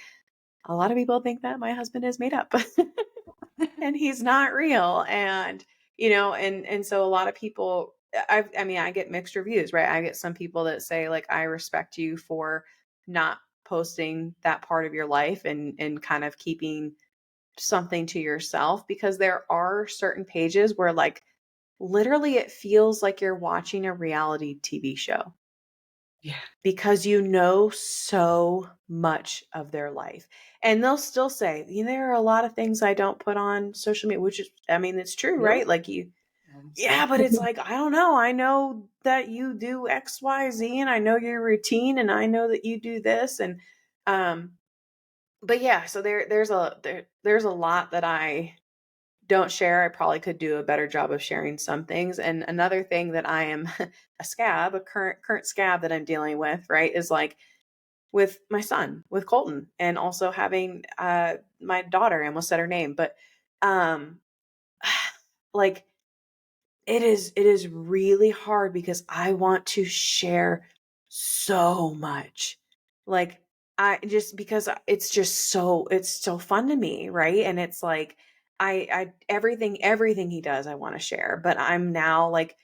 a lot of people think that my husband is made up and he's not real. And, and so a lot of people, I mean, I get mixed reviews, right? I get some people that say, like, I respect you for not posting that part of your life and kind of keeping something to yourself because there are certain pages where like literally it feels like you're watching a reality TV show Yeah. because you know so much of their life. And they'll still say, there are a lot of things I don't put on social media, which is, I mean, it's true, Really? right? Like So yeah, but it's like, I don't know. I know that you do X, Y, Z, and I know your routine, and I know that you do this. And, um, but yeah, so there's a lot that I don't share. I probably could do a better job of sharing some things. And another thing that I am a current scab that I'm dealing with, right, is like with my son, with Colton, and also having my daughter, I almost said her name, but um like it is really hard because I want to share so much. Like I just because it's so fun to me, right? And it's like I everything he does I want to share, but I'm now like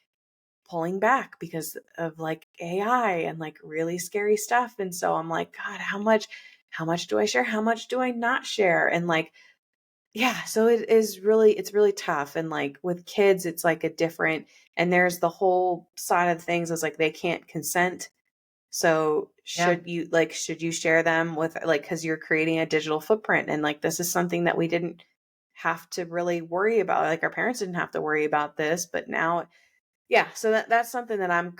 pulling back because of like AI and like really scary stuff. And so I'm like, God, how much do I share? How much do I not share? And like yeah, so it's really tough. And like with kids, it's like a different, and there's the whole side of things is like they can't consent. So yeah, should you share them with like, because you're creating a digital footprint, and like this is something that we didn't have to really worry about. Like our parents didn't have to worry about this, but now, yeah. So that's something that I'm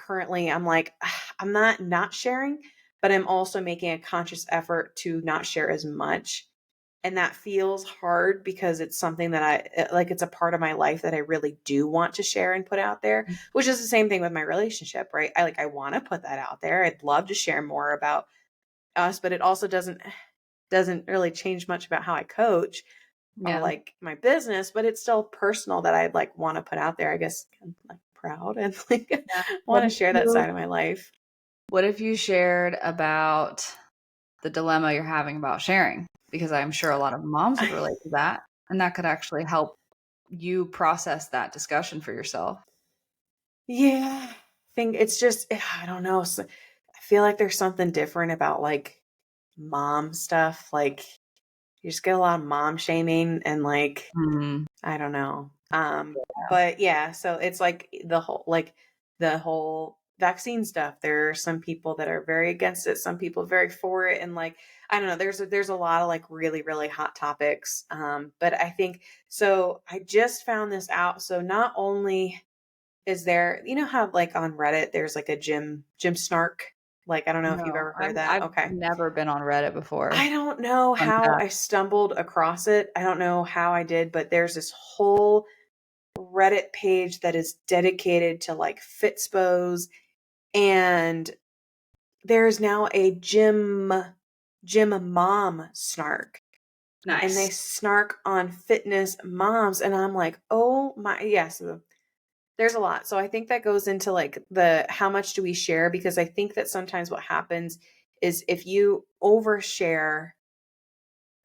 like, I'm not sharing, but I'm also making a conscious effort to not share as much, and that feels hard because it's something that like it's a part of my life that I really do want to share and put out there, which is the same thing with my relationship, right? I want to put that out there. I'd love to share more about us, but it also doesn't really change much about how I coach or yeah. like my business, but it's still personal that I'd like want to put out there. I guess I'm like proud and like Yeah. want to share that side of my life. What if you shared about the dilemma you're having about sharing? Because I'm sure a lot of moms would relate to that, and that could actually help you process that discussion for yourself. Yeah. I think it's just I don't know. So I feel like there's something different about like mom stuff. Like you just get a lot of mom shaming and like Mm, I don't know. But yeah, so it's like the whole vaccine stuff. There are some people that are very against it, some people very for it, and like I don't know, there's a lot of like really, really hot topics. But I think so I just found this out. So not only is there, how like on Reddit there's like a Jim Snark? Like I don't know if you've no, ever heard of that. I've Okay. never been on Reddit I before. don't know Fun how I fact. stumbled across it. I don't know how I did, but there's this whole Reddit page that is dedicated to like Fitspos, and there's now a gym mom snark, and they Nice. snark on fitness moms, and I'm like, oh my, yes. There's a lot. So I think that goes into like the how much do we share? Because I think that sometimes what happens is if you overshare,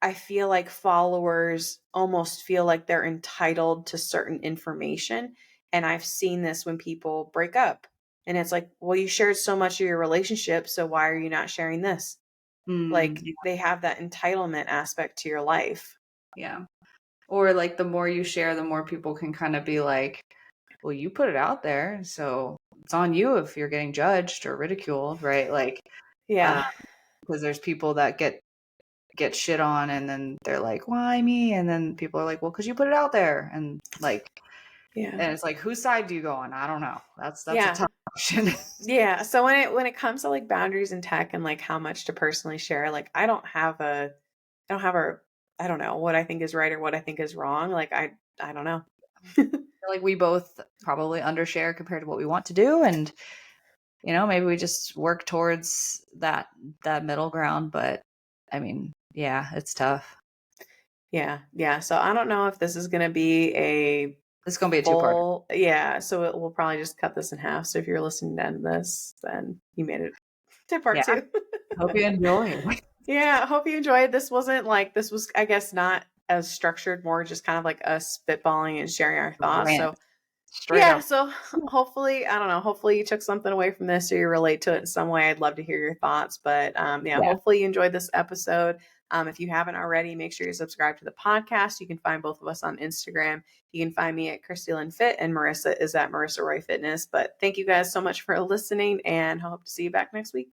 I feel like followers almost feel like they're entitled to certain information. And I've seen this when people break up. And it's like, well, you shared so much of your relationship, so why are you not sharing this? Like Yeah. they have that entitlement aspect to your life. Yeah. Or like the more you share, the more people can kind of be like, well, you put it out there, so it's on you if you're getting judged or ridiculed, right? Like, Yeah. because there's people that get shit on and then they're like, why me? And then people are like, well, because you put it out there. And like, Yeah. and it's like, whose side do you go on? I don't know. That's a Yeah. tough question. Yeah. So when it comes to like boundaries in tech and like how much to personally share, like I don't have a I don't know what I think is right or what I think is wrong. Like I don't know. Like we both probably undershare compared to what we want to do. And, maybe we just work towards that middle ground. But I mean, yeah, it's tough. Yeah. Yeah. So I don't know if this is going to be a It's gonna be a two-part. full, yeah. So we'll probably just cut this in half. So if you're listening to end this, then you made it to part Yeah. two. Hope you enjoy. Yeah. Hope you enjoyed. This was, I guess, not as structured, more just kind of like us spitballing and sharing our thoughts. Rant So straight yeah, up. so hopefully, I don't know, hopefully you took something away from this or you relate to it in some way. I'd love to hear your thoughts. But yeah, Yeah. hopefully you enjoyed this episode. If you haven't already, make sure you subscribe to the podcast. You can find both of us on Instagram. You can find me at Christy Lynn Fit, and Marissa is at Marissa Roy Fitness. But thank you guys so much for listening, and I hope to see you back next week.